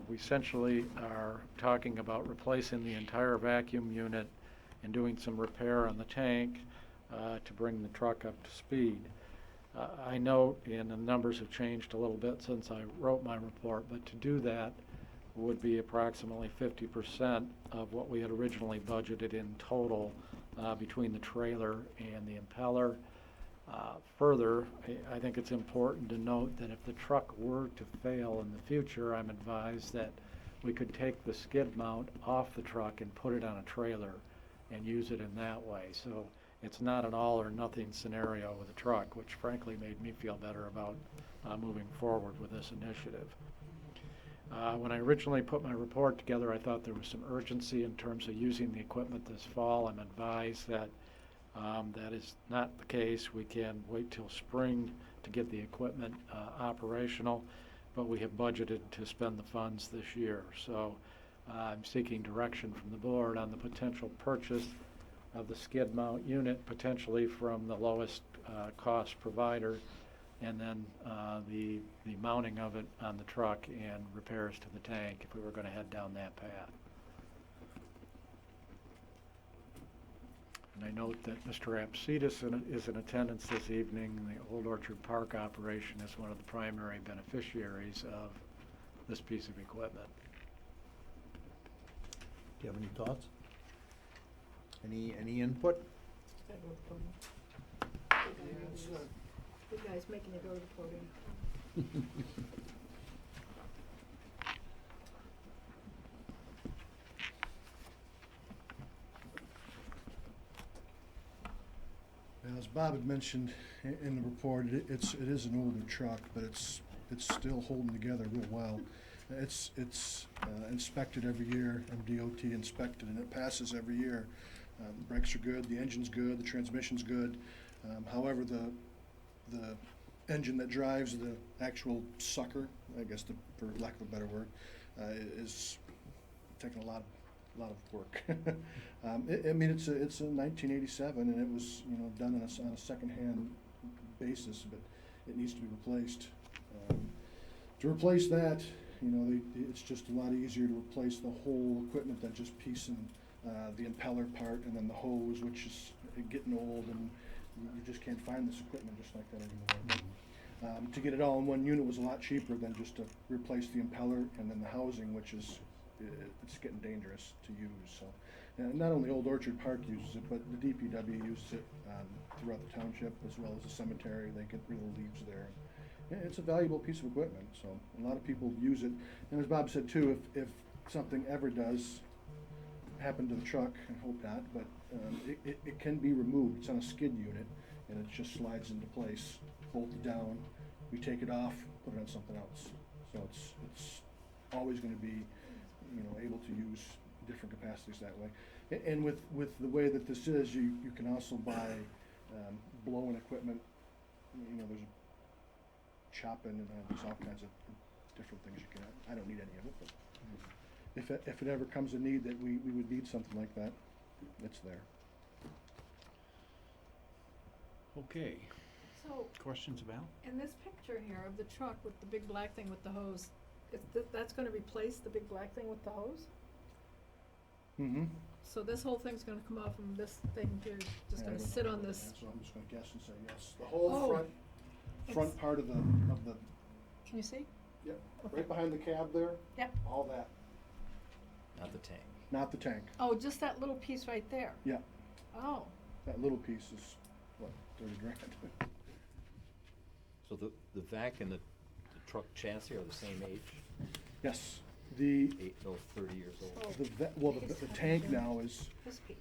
we essentially are talking about replacing the entire vacuum unit and doing some repair on the tank to bring the truck up to speed. I note, and the numbers have changed a little bit since I wrote my report, but to do that would be approximately 50% of what we had originally budgeted in total between the trailer and the impeller. Further, I think it's important to note that if the truck were to fail in the future, I'm advised that we could take the skid mount off the truck and put it on a trailer and use it in that way. So it's not an all or nothing scenario with a truck, which frankly made me feel better about moving forward with this initiative. When I originally put my report together, I thought there was some urgency in terms of using the equipment this fall. I'm advised that that is not the case. We can wait till spring to get the equipment operational, but we have budgeted to spend the funds this year. So I'm seeking direction from the board on the potential purchase of the skid mount unit, potentially from the lowest cost provider, and then the mounting of it on the truck and repairs to the tank if we were going to head down that path. And I note that Mr. Apsidis is in attendance this evening. The Old Orchard Park operation is one of the primary beneficiaries of this piece of equipment. Do you have any thoughts? Any input? Gotta go to the podium. Good guy's making you go to the podium. As Bob had mentioned in the report, it is an older truck, but it's still holding together real well. It's inspected every year, MDOT inspected, and it passes every year. The brakes are good, the engine's good, the transmission's good. However, the engine that drives the actual sucker, I guess for lack of a better word, is taken a lot of work. I mean, it's a 1987, and it was, you know, done on a second-hand basis, but it needs to be replaced. To replace that, you know, it's just a lot easier to replace the whole equipment than just piecing the impeller part and then the hose, which is getting old, and you just can't find this equipment just like that anymore. To get it all in one unit was a lot cheaper than just to replace the impeller and then the housing, which is, it's getting dangerous to use. So, and not only Old Orchard Park uses it, but the DPW uses it throughout the township, as well as the cemetery. They get rid of the leaves there. Yeah, it's a valuable piece of equipment, so a lot of people use it. And as Bob said too, if something ever does happen to the truck, I hope not, but it can be removed. It's on a skid unit, and it just slides into place, bolted down. We take it off, put it on something else. So it's always going to be, you know, able to use different capacities that way. And with the way that this is, you can also buy blowing equipment. You know, there's chopping and there's all kinds of different things you can. I don't need any of it, but if it ever comes a need that we would need something like that, it's there. Okay, So, questions, Val? In this picture here of the truck with the big black thing with the hose, that's gonna replace the big black thing with the hose? Mm-hmm. So this whole thing's gonna come off from this thing here, just gonna sit on this, So I'm just gonna guess and say yes. The whole Oh, front it's- part of the, can you see? yep, Okay. right behind the cab there. Yep. All that, Not the tank. not the tank. Oh, just that little piece right there? Yeah, Oh, that little piece is, what, 30 grand? So the vac and the truck chassis are the same age? Yes, the, 30 years old? the tank now is, this piece.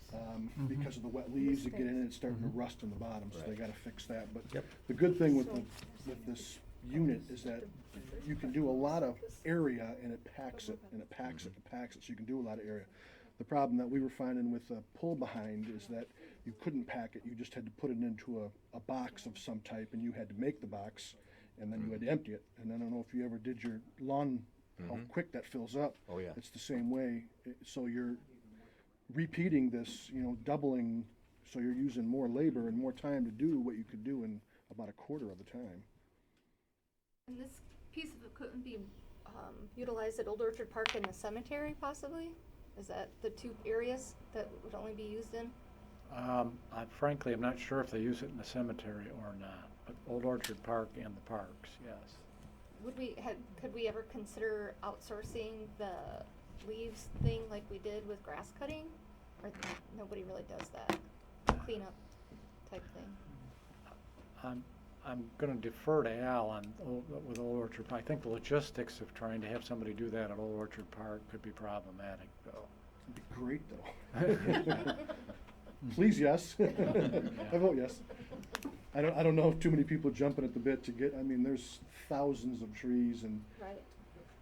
because of the wet leaves that get in, it's starting to rust in the bottom, so they Right. gotta fix that. But Yep. the good thing with this unit is that you can do a lot of area and it packs it, and it packs it, and packs it, so you can do a lot of area. The problem that we were finding with the pull behind is that you couldn't pack it, you just had to put it into a box of some type, and you had to make the box, and then you had to empty it. And I don't know if you ever did your lawn, how quick that fills up. Oh, yeah. It's the same way, so you're repeating this, you know, doubling, so you're using more labor and more time to do what you could do in about a quarter of the time. And this piece of equipment be utilized at Old Orchard Park and the cemetery possibly? Is that the two areas that would only be used in? Frankly, I'm not sure if they use it in the cemetery or not, but Old Orchard Park and the parks, yes. Could we ever consider outsourcing the leaves thing like we did with grass cutting? Or nobody really does that cleanup type thing? I'm gonna defer to Al with Old Orchard Park. I think the logistics of trying to have somebody do that at Old Orchard Park could be problematic, though. It'd be great, though. Please, yes. I vote yes. I don't know if too many people jumping at the bit to get, I mean, there's thousands of trees, and Right.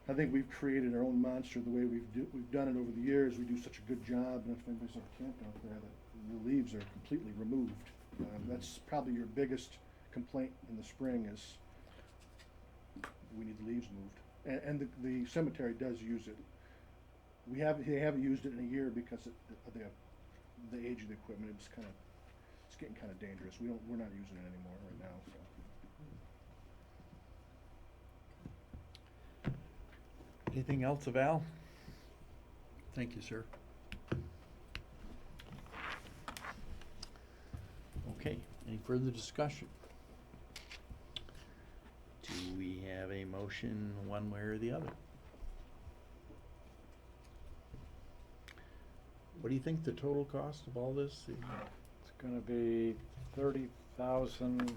I think we've created our own monster the way we've done it over the years. We do such a good job, and if anybody's ever camped out there, the leaves are completely removed. That's probably your biggest complaint in the spring is we need the leaves moved. And the cemetery does use it. They haven't used it in a year because of the age of the equipment. It's getting kind of dangerous. We're not using it anymore right now, so. Anything else, Val? Thank you, sir. Okay, any further discussion? Do we have a motion one way or the other? What do you think the total cost of all this? It's gonna be 30,000,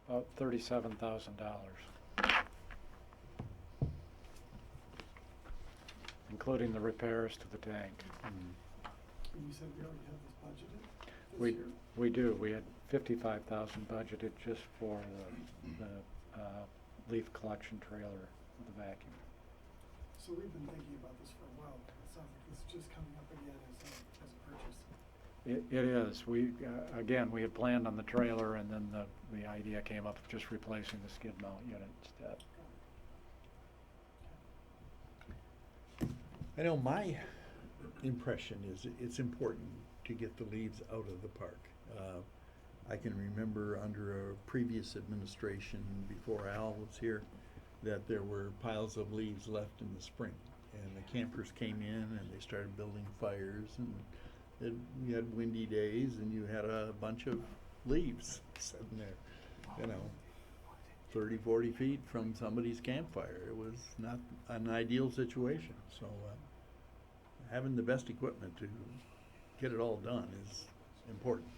about $37,000. Including the repairs to the tank. You said we already have this budgeted this year? We do. We had 55,000 budgeted just for the leaf collection trailer with the vacuum. So we've been thinking about this for a while. It sounds like it's just coming up again as a purchase. It is. Again, we had planned on the trailer, and then the idea came up of just replacing the skid mount unit instead. I know my impression is it's important to get the leaves out of the park. I can remember under a previous administration, before Al was here, that there were piles of leaves left in the spring. And the campers came in and they started building fires, and you had windy days and you had a bunch of leaves sitting there, 30, 40 feet from somebody's campfire. It was not an ideal situation. So having the best equipment to get it all done is important.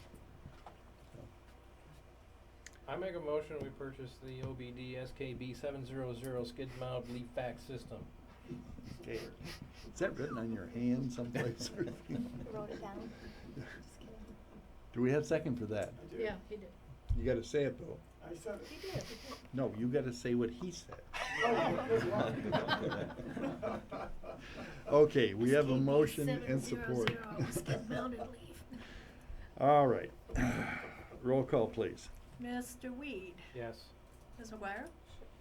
I make a motion, we purchase the OBD SKB 700 skid mount leaf vac system. Okay. Is that written on your hand someplace? Wrote it down. Just kidding. Do we have a second for that? Yeah, he did. You gotta say it though. I said it. He did. No, you gotta say what he said. Okay, we have a motion and support. 700 skid mounted leaf. All right. Roll call, please. Mr. Weed, Yes. Ms. McGuire,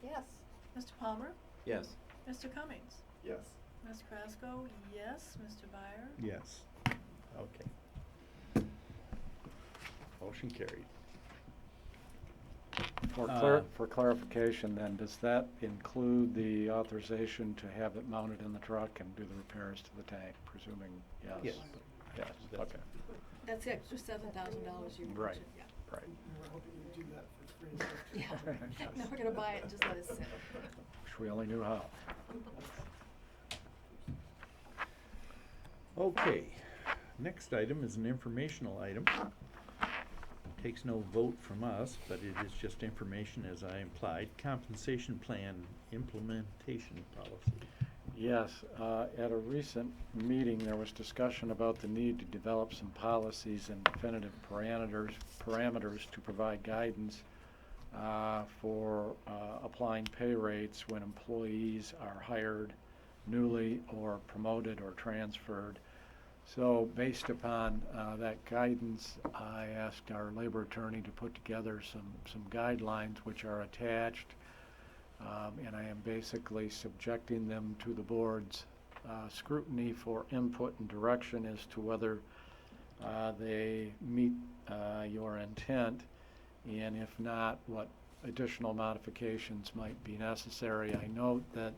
Yes. Mr. Palmer, Yes. Mr. Cummings, Yes. Ms. Krasko, yes, Mr. Byer. Yes. Okay. Motion carried. For clarification then, does that include the authorization to have it mounted in the truck and do the repairs to the tank, presuming yes? Yes. Yes, That's- okay, That's the extra $7,000 you mentioned, Right. yeah. right. We're hoping you do that for free. Yeah, now we're gonna buy it and just let it sit. Wish we only knew how. Okay, next item is an informational item. Takes no vote from us, but it is just information, as I implied. Compensation plan implementation policy. Yes, at a recent meeting, there was discussion about the need to develop some policies and definitive parameters to provide guidance for applying pay rates when employees are hired newly or promoted or transferred. So based upon that guidance, I asked our labor attorney to put together some guidelines which are attached. And I am basically subjecting them to the board's scrutiny for input and direction as to whether they meet your intent, and if not, what additional modifications might be necessary. I note that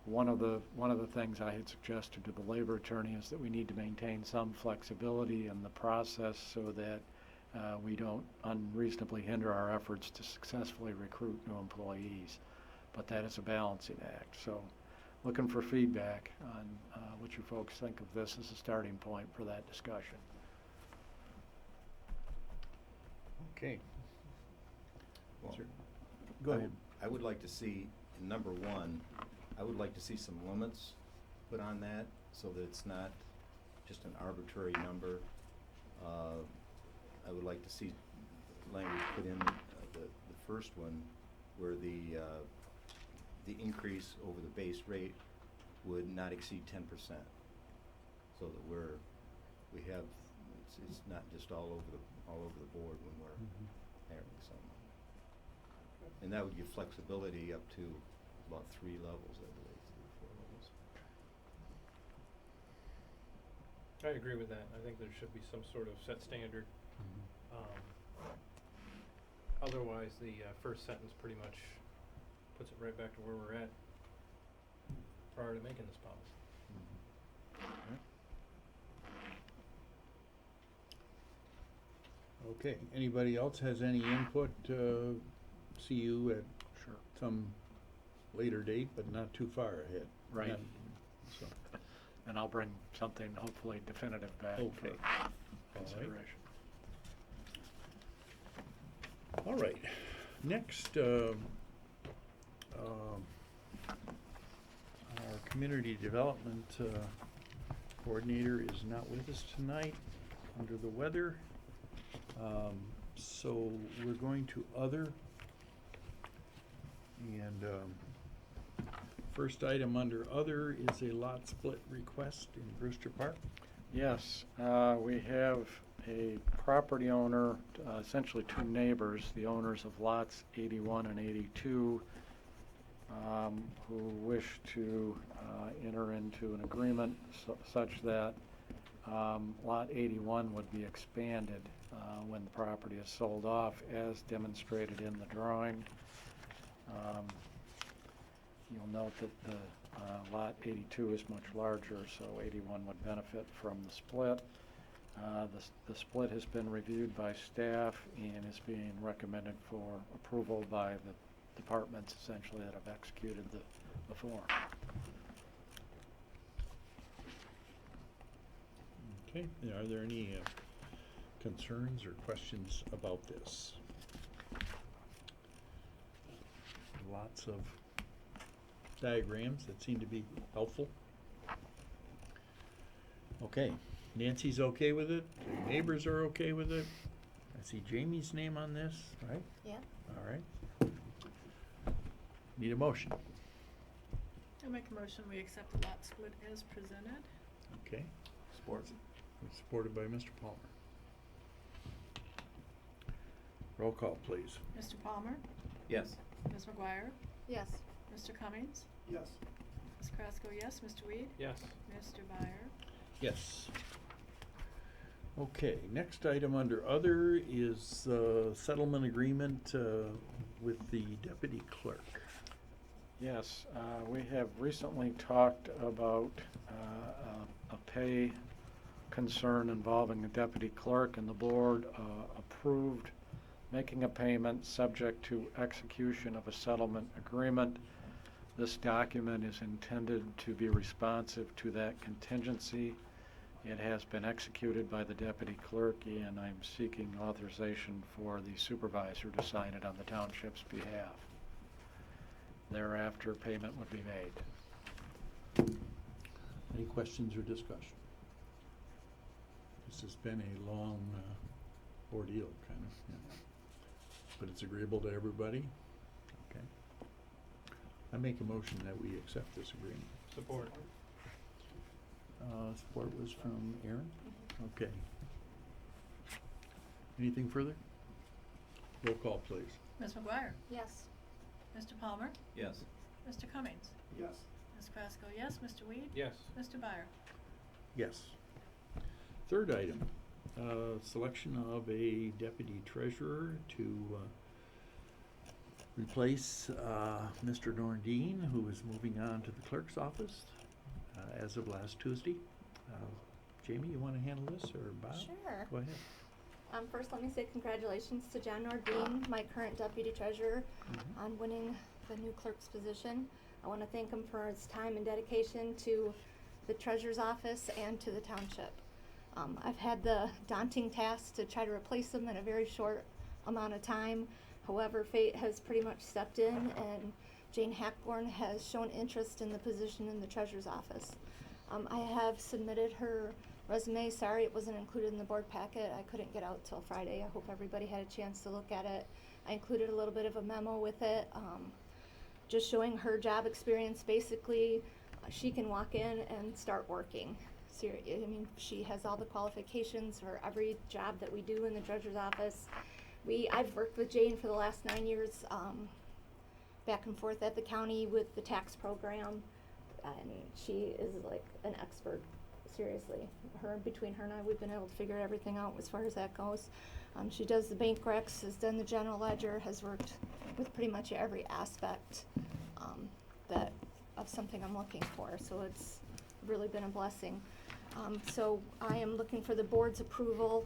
one of the things I had suggested to the labor attorney is that we need to maintain some flexibility in the process so that we don't unreasonably hinder our efforts to successfully recruit new employees. But that is a balancing act. So looking for feedback on what you folks think of this as a starting point for that discussion. Okay. Well, Go ahead. I would like to see, in number one, I would like to see some limits put on that so that it's not just an arbitrary number. I would like to see language put in the first one where the increase over the base rate would not exceed 10%. So that we have, it's not just all over the board when we're hiring someone. And that would give flexibility up to about 3 levels, I believe, 3 or 4 levels. I agree with that. I think there should be some sort of set standard. Otherwise, the first sentence pretty much puts it right back to where we're at prior to making this policy. Okay, anybody else has any input? See you at Sure. some later date, but not too far ahead. Right. Not- so, And I'll bring something hopefully definitive back for Okay. All right. consideration. All right, next, our community development coordinator is not with us tonight, under the weather. So we're going to other. And first item under other is a lot split request in Brewster Park. Yes, we have a property owner, essentially 2 neighbors, the owners of lots 81 and 82, who wish to enter into an agreement such that Lot 81 would be expanded when the property is sold off, as demonstrated in the drawing. You'll note that the Lot 82 is much larger, so 81 would benefit from the split. The split has been reviewed by staff and is being recommended for approval by the departments essentially that have executed the form. Okay, are there any concerns or questions about this? Lots of diagrams that seem to be helpful. Okay, Nancy's okay with it, the neighbors are okay with it. I see Jamie's name on this, right? Yeah. All right. Need a motion. I'll make a motion, we accept the lot split as presented. Okay, Support. supported by Mr. Palmer. Roll call, please. Mr. Palmer? Yes. Ms. McGuire? Yes. Mr. Cummings? Yes. Ms. Krasko, yes. Mr. Weed? Yes. Mr. Byer? Yes. Okay, next item under other is settlement agreement with the deputy clerk. Yes, we have recently talked about a pay concern involving the deputy clerk, and the board approved making a payment subject to execution of a settlement agreement. This document is intended to be responsive to that contingency. It has been executed by the deputy clerk, and I'm seeking authorization for the supervisor to sign it on the township's behalf. Thereafter, payment would be made. Any questions or discussion? This has been a long ordeal, kind of, yeah. But it's agreeable to everybody? Okay. I make a motion that we accept this agreement. Support. Support was from Aaron? Okay. Anything further? Roll call, please. Ms. McGuire? Yes. Mr. Palmer? Yes. Mr. Cummings? Yes. Ms. Krasko, yes. Mr. Weed? Yes. Mr. Byer? Yes. Third item, selection of a deputy treasurer to replace Mr. Nordine, who is moving on to the clerk's office as of last Tuesday. Jamie, you want to handle this, or Bob? Sure. Go ahead. First, let me say congratulations to John Nordine, my current deputy treasurer, on winning the new clerk's position. I want to thank him for his time and dedication to the treasurer's office and to the township. I've had the daunting task to try to replace him in a very short amount of time. However, fate has pretty much stepped in, and Jane Hackborn has shown interest in the position in the treasurer's office. I have submitted her resume. Sorry it wasn't included in the board packet. I couldn't get out till Friday. I hope everybody had a chance to look at it. I included a little bit of a memo with it, just showing her job experience. Basically, she can walk in and start working. I mean, she has all the qualifications for every job that we do in the treasurer's office. I've worked with Jane for the last 9 years, back and forth at the county with the tax program, and she is like an expert. Seriously, between her and I, we've been able to figure everything out as far as that goes. She does the bank recs, has done the general ledger, has worked with pretty much every aspect of something I'm looking for. So it's really been a blessing. So I am looking for the board's approval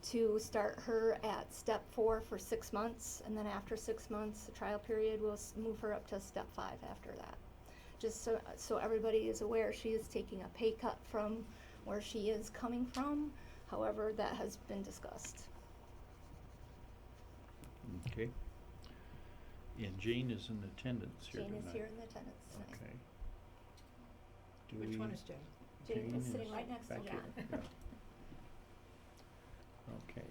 to start her at step 4 for 6 months, and then after 6 months, the trial period, we'll move her up to step 5 after that. Just so everybody is aware, she is taking a pay cut from where she is coming from. However, that has been discussed. Okay. And Jane is in attendance here Jane tonight. is here in attendance tonight. Okay. Do Which we- one is Jane? Jane is sitting right next to back John. here, yeah. Okay.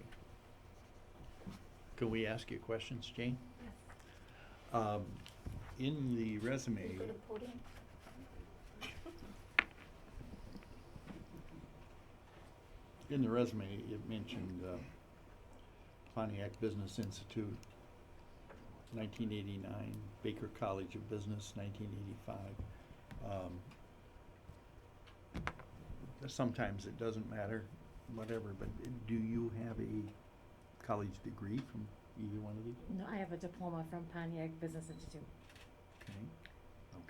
Can we ask you questions, Jane? Yes. In the resume, Can you go to the podium? it mentioned Pontiac Business Institute 1989, Baker College of Business, 1985. Sometimes it doesn't matter, whatever, but do you have a college degree from either one of these? No, I have a diploma from Pontiac Business Institute. Okay,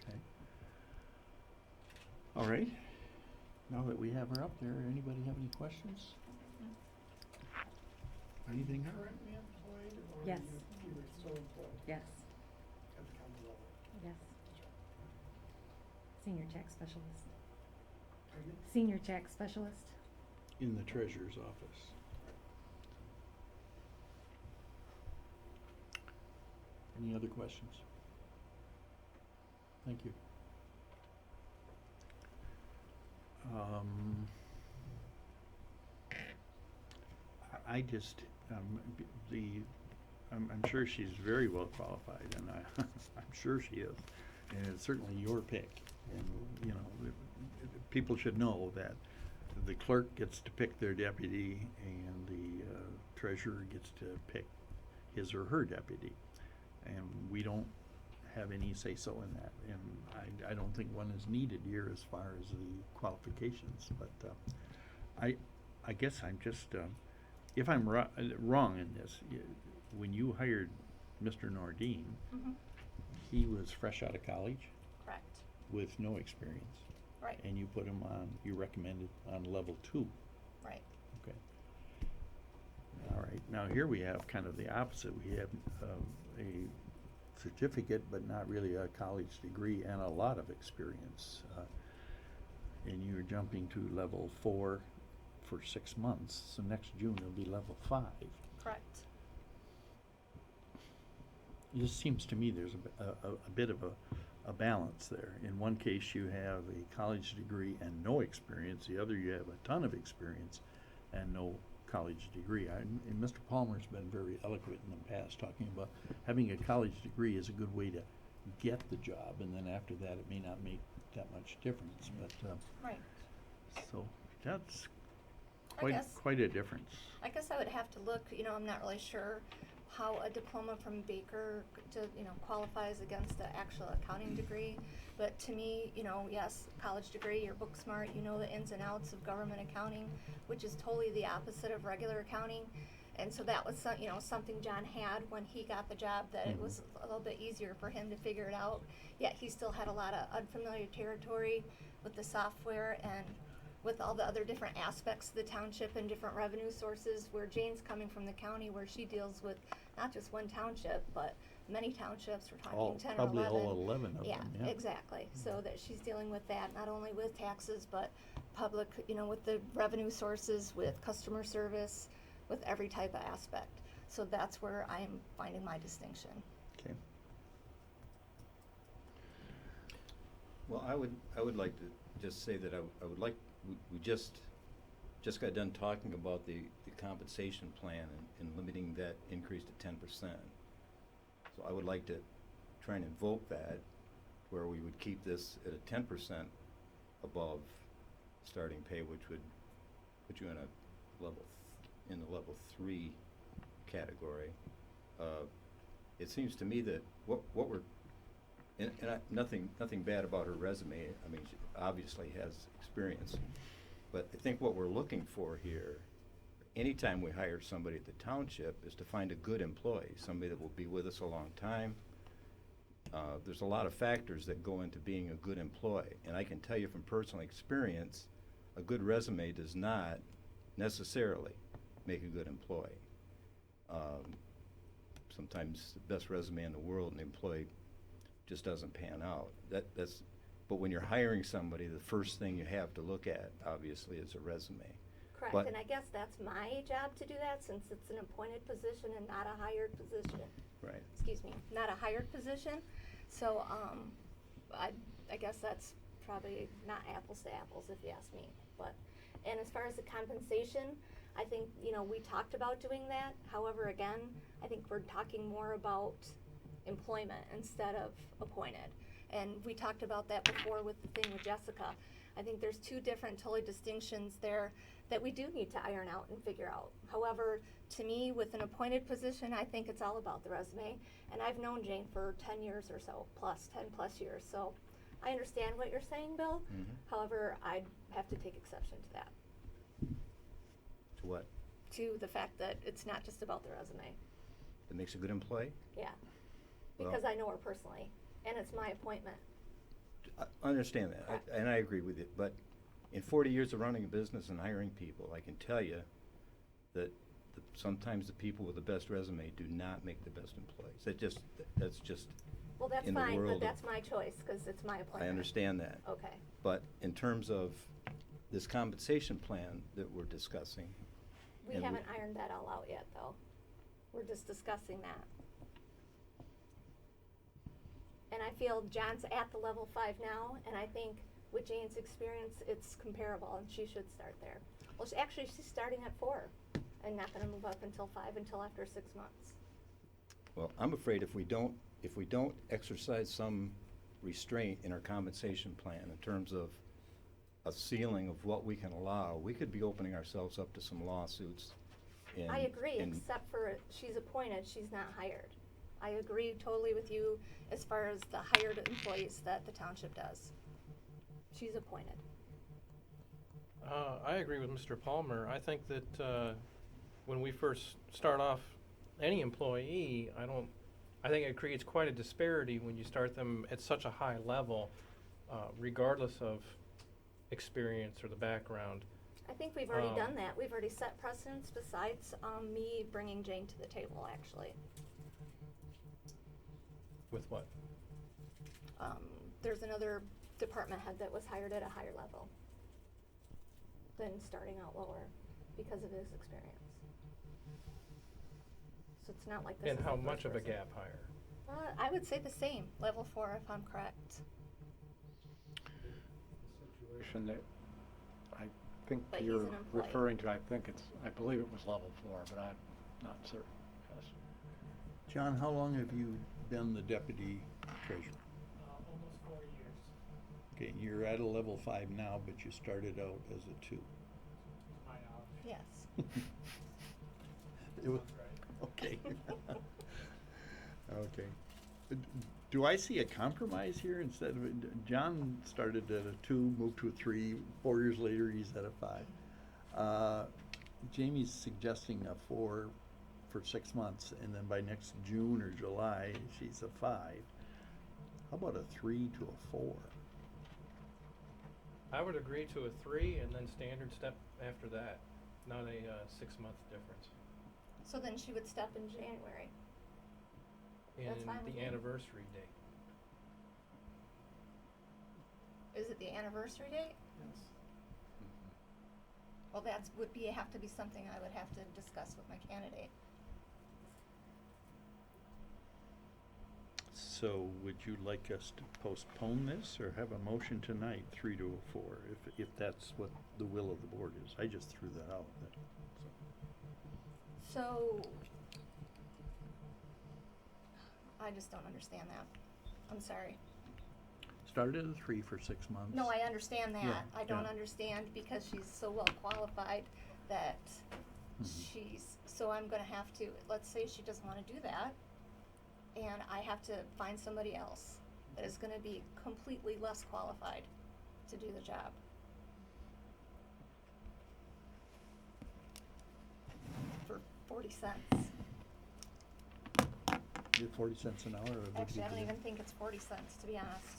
okay. All right, now that we have her up there, anybody have any questions? Anything? Currently employed, or Yes. you were still employed Yes, at the county level? yes. Senior tax specialist. Pardon me? Senior tax specialist. In the treasurer's office. Any other questions? Thank you. I just, I'm sure she's very well qualified, and I'm sure she is, and it's certainly your pick. And, you know, people should know that the clerk gets to pick their deputy, and the treasurer gets to pick his or her deputy. And we don't have any say-so in that, and I don't think one is needed here as far as the qualifications, but I guess I'm just, if I'm wrong in this, when you hired Mr. Nordine, Mhm. he was fresh out of college Correct. with no experience. Right. And you put him on, you recommended on level 2. Right. Okay. All right, now here we have kind of the opposite. We have a certificate, but not really a college degree, and a lot of experience. And you're jumping to level 4 for 6 months, so next June it'll be level 5. Correct. It just seems to me there's a bit of a balance there. In one case, you have a college degree and no experience. The other, you have a ton of experience and no college degree. And Mr. Palmer's been very eloquent in the past, talking about having a college degree is a good way to get the job, and then after that, it may not make that much difference. But Right. so that's I guess- quite a difference. I guess I would have to look, you know, I'm not really sure how a diploma from Baker qualifies against the actual accounting degree. But to me, you know, yes, college degree, you're book smart, you know the ins and outs of government accounting, which is totally the opposite of regular accounting. And so that was something John had when he got the job, that it was a little bit easier for him to figure it out. Yet he still had a lot of unfamiliar territory with the software and with all the other different aspects of the township and different revenue sources, where Jane's coming from the county, where she deals with not just one township, but many townships. We're talking 10 or 11. Probably all 11 of Yeah, them, yeah. exactly. So that she's dealing with that, not only with taxes, but public, you know, with the revenue sources, with customer service, with every type of aspect. So that's where I'm finding my distinction. Okay. Well, I would like to just say that I would like, we just got done talking about the compensation plan and limiting that increase to 10%. So I would like to try and invoke that, where we would keep this at a 10% above starting pay, which would put you in the level 3 category. It seems to me that what we're, nothing bad about her resume. I mean, she obviously has experience, but I think what we're looking for here, anytime we hire somebody at the township, is to find a good employee, somebody that will be with us a long time. There's a lot of factors that go into being a good employee, and I can tell you from personal experience, a good resume does not necessarily make a good employee. Sometimes the best resume in the world, and the employee just doesn't pan out. But when you're hiring somebody, the first thing you have to look at, obviously, is a resume. Correct, But- and I guess that's my job to do that, since it's an appointed position and not a hired position. Right. Excuse me, not a hired position. So, I guess that's probably not apples to apples, if you ask me. But, and as far as the compensation, I think, you know, we talked about doing that. However, again, I think we're talking more about employment instead of appointed. And we talked about that before with the thing with Jessica. I think there's two different totally distinctions there that we do need to iron out and figure out. However, to me, with an appointed position, I think it's all about the resume. And I've known Jane for 10 years or so, 10 plus years. So I understand what you're saying, Bill. However, I'd have to take exception to that, To what? to the fact that it's not just about the resume. That makes a good employee? Yeah, Well- because I know her personally, and it's my appointment. I understand that, Correct. and I agree with it, but in 40 years of running a business and hiring people, I can tell you that sometimes the people with the best resume do not make the best employees. That's just, Well, that's in the fine, world but of- that's my choice, because it's my appointment. I understand that. Okay. But in terms of this compensation plan that we're discussing. We and haven't ironed that all out yet, though. We're just discussing that. And I feel John's at the level 5 now, and I think with Jane's experience, it's comparable, and she should start there. Well, actually, she's starting at 4, and not gonna move up until 5 until after 6 months. Well, I'm afraid if we don't exercise some restraint in our compensation plan in terms of a ceiling of what we can allow, we could be opening ourselves up to some lawsuits. I agree, except for she's appointed, she's not hired. I agree totally with you as far as the hired employees that the township does. She's appointed. I agree with Mr. Palmer. I think that when we first start off any employee, I think it creates quite a disparity when you start them at such a high level, regardless of experience or the background. I think we've already done that. We've already set precedents besides me bringing Jane to the table, actually. With what? There's another department head that was hired at a higher level than starting out lower because of his experience. So it's not like this And is how the much first of a person. gap higher? I would say the same, level 4 if I'm correct. Situation that I think But he's you're an employee. referring to, I believe it was level 4, but I'm not certain, yes. John, how long have you been the deputy treasurer? Almost 4 years. Okay, you're at a level 5 now, but you started out as a 2. My knowledge. Yes. It was- Okay. Okay. Do I see a compromise here instead of, John started at a 2, moved to a 3, 4 years later he's at a 5. Jamie's suggesting a 4 for 6 months, and then by next June or July, she's a 5. How about a 3 to a 4? I would agree to a 3 and then standard step after that, not a 6-month difference. So then she would step in January. That's In fine with the me. anniversary date. Is it the anniversary date? Yes. Well, have to be something I would have to discuss with my candidate. So would you like us to postpone this or have a motion tonight, 3 to a 4, if that's what the will of the board is? I just threw that out. So, I just don't understand that. I'm sorry. Started at a 3 for 6 months. No, I understand that. Yeah, I don't yeah. understand because she's so well qualified that so I'm gonna have to, let's say she doesn't wanna do that, and I have to find somebody else that is gonna be completely less qualified to do the job. For 40 cents. You're 40 cents an hour? Or what do Actually, you I don't do? even think it's 40 cents, to be honest.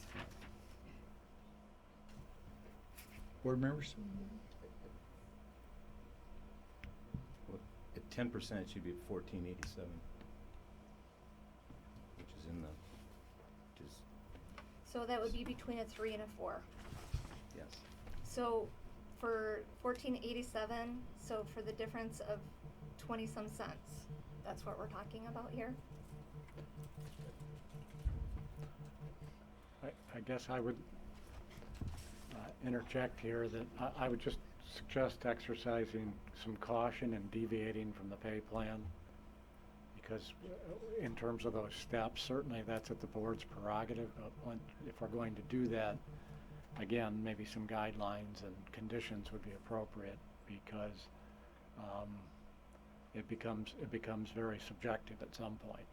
Board members? Well, at 10%, it should be at 1487, which is in the, which is, So that would be between a 3 and a 4. yes. So for 1487, so for the difference of 20-some cents, that's what we're talking about here? I guess I would interject here that I would just suggest exercising some caution and deviating from the pay plan, because in terms of those steps, certainly that's at the board's prerogative, but if we're going to do that, again, maybe some guidelines and conditions would be appropriate because it becomes very subjective at some point.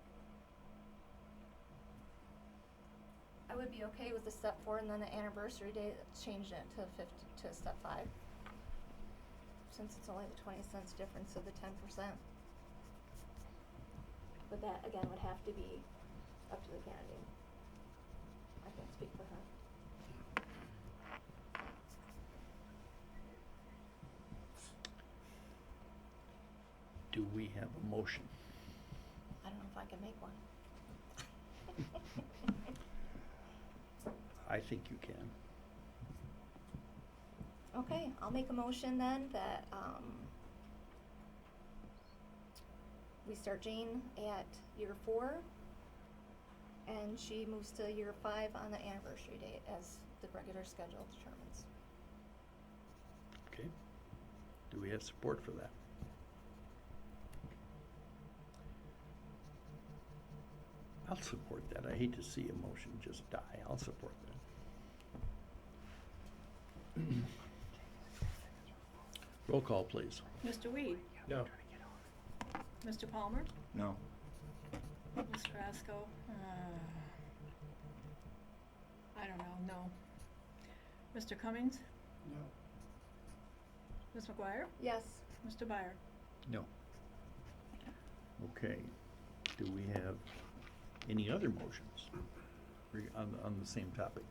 I would be okay with the step 4 and then the anniversary date, changing it to step 5. Since it's only the 20 cents difference of the 10%. But that, again, would have to be up to the candidate. I can't speak for her. Do we have a motion? I don't know if I can make one. I think you can. Okay, I'll make a motion then that, we start Jane at year 4, and she moves to year 5 on the anniversary date as the regular schedule determines. Okay. Do we have support for that? I'll support that. I hate to see a motion just die. I'll support that. Roll call, please. Mr. Weed? No. Mr. Palmer? No. Ms. Carrasco? I don't know, no. Mr. Cummings? No. Ms. McGuire? Yes. Mr. Byer? No. Okay. Do we have any other motions on the same topic?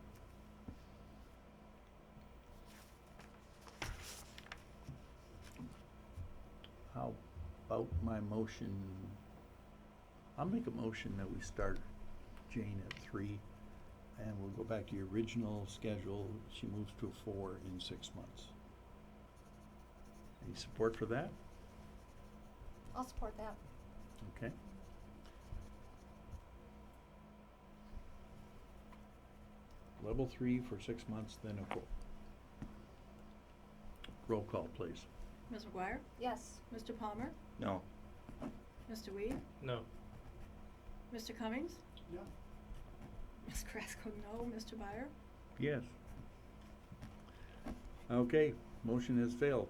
How about my motion? I'll make a motion that we start Jane at 3, and we'll go back to the original schedule. She moves to a 4 in 6 months. Any support for that? I'll support that. Okay. Level 3 for 6 months, then a 4. Roll call, please. Ms. McGuire? Yes. Mr. Palmer? No. Mr. Weed? No. Mr. Cummings? No. Ms. Carrasco, no. Mr. Byer? Yes. Okay, motion has failed.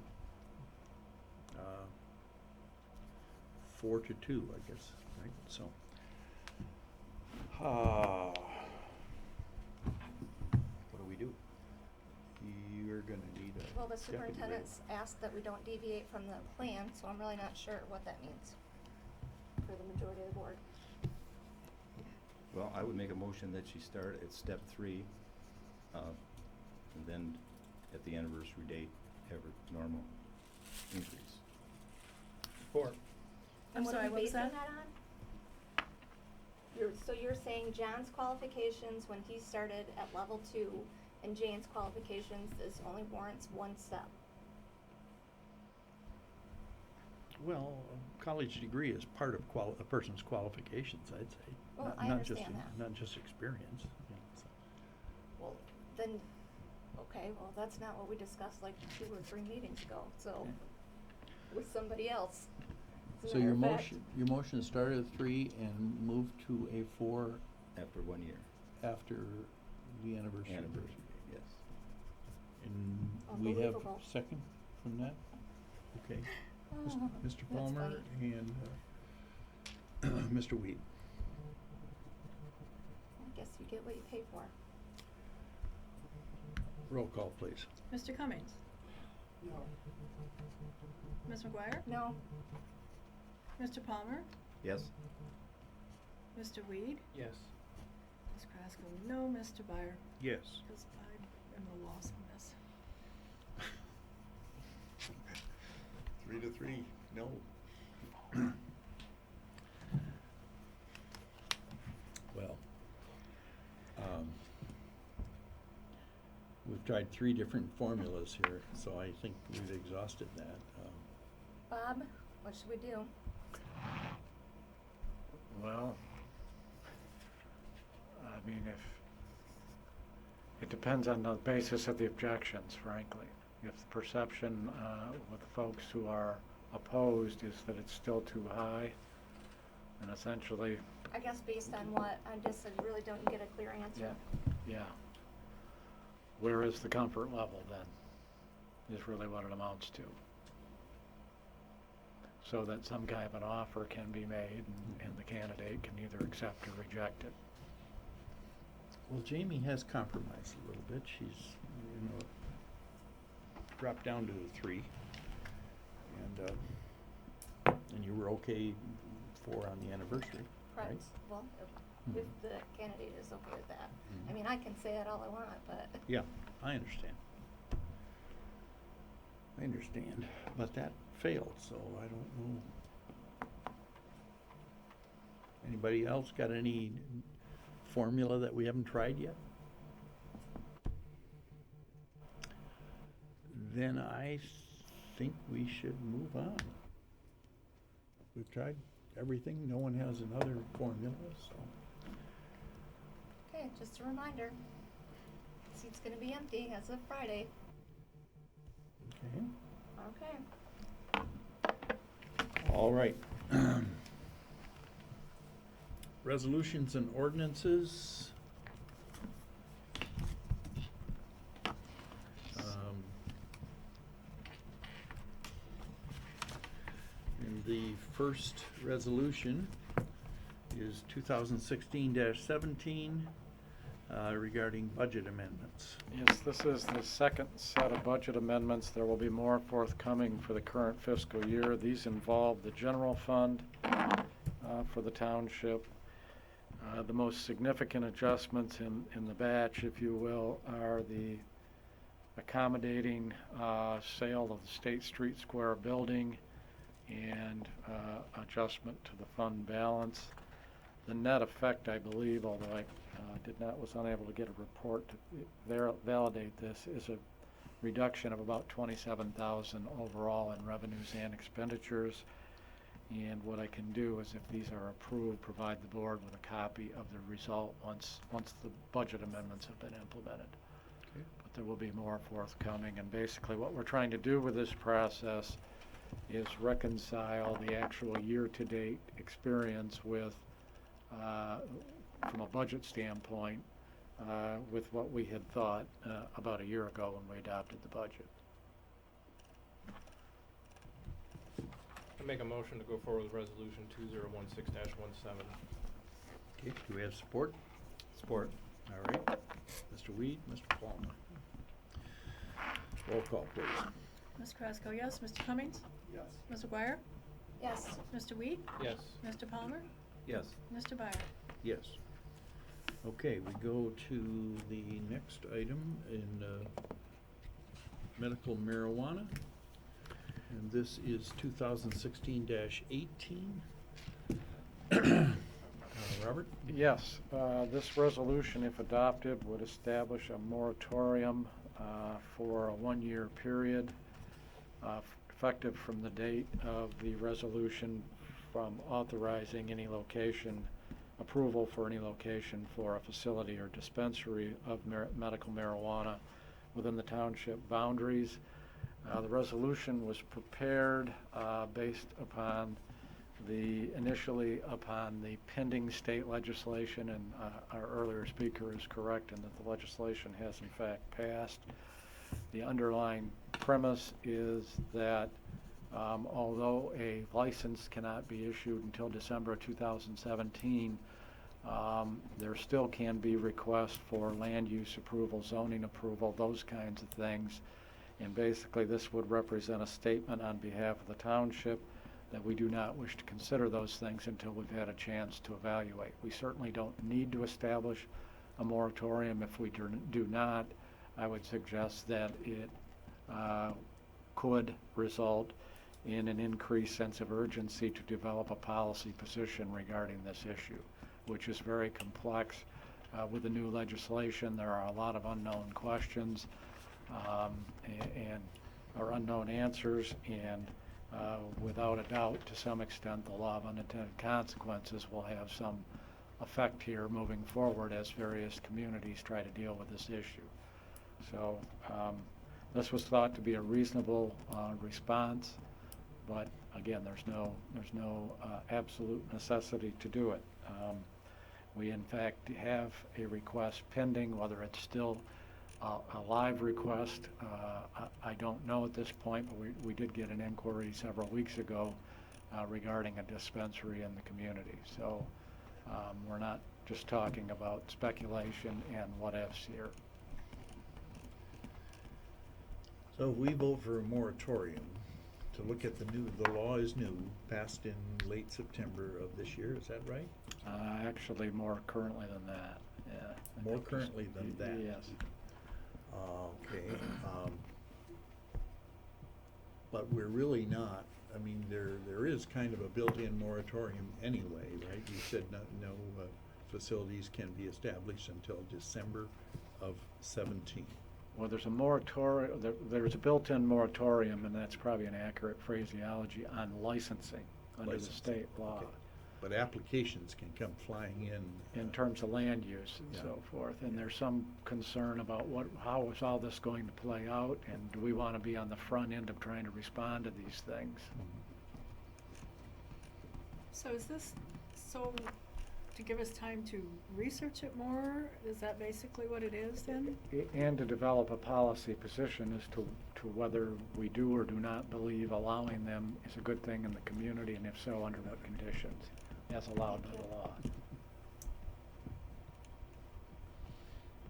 4 to 2, I guess, right? So. What do we do? You're gonna need a Well, the deputy leader. superintendent's asked that we don't deviate from the plan, so I'm really not sure what that means for the majority of the board. Well, I would make a motion that she start at step 3, and then at the anniversary date, have her normal increase. Support. I'm And sorry, are what you was basing that? that on? So you're saying John's qualifications when he started at level 2 and Jane's qualifications is only warrants 1 step? Well, a college degree is part of a person's qualifications, I'd say. Well, Not- I not just understand that. Not just experience. you know, so. Well, then, okay, well, that's not what we discussed like 2 or 3 meetings ago, so, Okay. with somebody else. As a So matter your of fact, motion started at 3 and moved to a 4 After 1 year. after the anniversary. Anniversary, yes. And we have Unbelievable. second from that? Okay. Mr. Oh, Mr. that's Palmer funny. and Mr. Weed. I guess you get what you pay for. Roll call, please. Mr. Cummings? No. Ms. McGuire? No, Mr. Palmer? Yes? Mr. Weed? Yes. Ms. Carrasco, no. Mr. Byer? Yes. Because I am a loss on this. 3 to 3, no. Well, we've tried 3 different formulas here, so I think we've exhausted that. Bob, what should we do? Well, I mean, it depends on the basis of the objections, frankly. If the perception with the folks who are opposed is that it's still too high, and essentially, I guess based on what? I just really don't get a clear answer. yeah. Where is the comfort level then, is really what it amounts to. so that some kind of an offer can be made, and the candidate can either accept or reject it. Well, Jamie has compromised a little bit. She's, dropped down to a 3. And you were okay 4 on the anniversary, right? Correct. Well, if the candidate is okay with that. I mean, I can say that all I want, but. Yeah, I understand. But that failed, so I don't know. Anybody else got any formula that we haven't tried yet? Then I think we should move on. We've tried everything. No one has another formula, so. Okay, just a reminder. Seat's gonna be empty as of Friday. Okay. Okay. All right. Resolutions and ordinances. And the first resolution is 2016-17 regarding budget amendments. Yes, this is the second set of budget amendments. There will be more forthcoming for the current fiscal year. These involve the general fund for the township. The most significant adjustments in the batch, if you will, are the accommodating sale of the State Street Square building and adjustment to the fund balance. The net effect, I believe, although I was unable to get a report to validate this, is a reduction of about $27,000 overall in revenues and expenditures. And what I can do is, if these are approved, provide the board with a copy of the result once the budget amendments have been implemented. Okay. But there will be more forthcoming, and basically what we're trying to do with this process is reconcile the actual year-to-date experience with, from a budget standpoint, with what we had thought about a year ago when we adopted the budget. I make a motion to go forward with resolution 2016-17. Okay, do we have support? Support. All right. Mr. Weed, Mr. Palmer. Roll call, please. Ms. Krasko, yes. Mr. Cummings? Yes. Ms. McGuire? Yes. Mr. Weed? Yes. Mr. Palmer? Yes. Mr. Byer? Yes. Okay, we go to the next item in medical marijuana. And this is 2016-18. Robert? Yes, this resolution, if adopted, would establish a moratorium for a one-year period, effective from the date of the resolution, from authorizing any location, approval for any location for a facility or dispensary of medical marijuana within the township boundaries. The resolution was prepared based upon initially upon the pending state legislation, and our earlier speaker is correct in that the legislation has in fact passed. The underlying premise is that although a license cannot be issued until December of 2017, there still can be requests for land use approval, zoning approval, those kinds of things. And basically this would represent a statement on behalf of the township that we do not wish to consider those things until we've had a chance to evaluate. We certainly don't need to establish a moratorium. If we do not, I would suggest that it could result in an increased sense of urgency to develop a policy position regarding this issue, which is very complex. With the new legislation, there are a lot of unknown questions or unknown answers, and without a doubt, to some extent, the law of unintended consequences will have some effect here moving forward as various communities try to deal with this issue. So this was thought to be a reasonable response, but again, there's no absolute necessity to do it. We in fact have a request pending. Whether it's still a live request, I don't know at this point, but we did get an inquiry several weeks ago regarding a dispensary in the community. So we're not just talking about speculation and what ifs here. So if we vote for a moratorium to look at the law is new, passed in late September of this year, is that right? Actually, more currently than that, yeah. I More think currently than that? Yes. Okay, but we're really not, I mean, there is kind of a built-in moratorium anyway, right? You said no facilities can be established until December of 17. Well, there's a moratorium, there's a built-in moratorium, and that's probably an accurate phraseology, on licensing under the Licensing, state law. okay. But applications can come flying in. In terms of land use and Yeah. so forth. And there's some concern about how is all this going to play out, and do we want to be on the front end of trying to respond to these things? So is this, to give us time to research it more? Is that basically what it is then? And to develop a policy position as to whether we do or do not believe allowing them is a good thing in the community, and if so, under what conditions, as allowed by the law.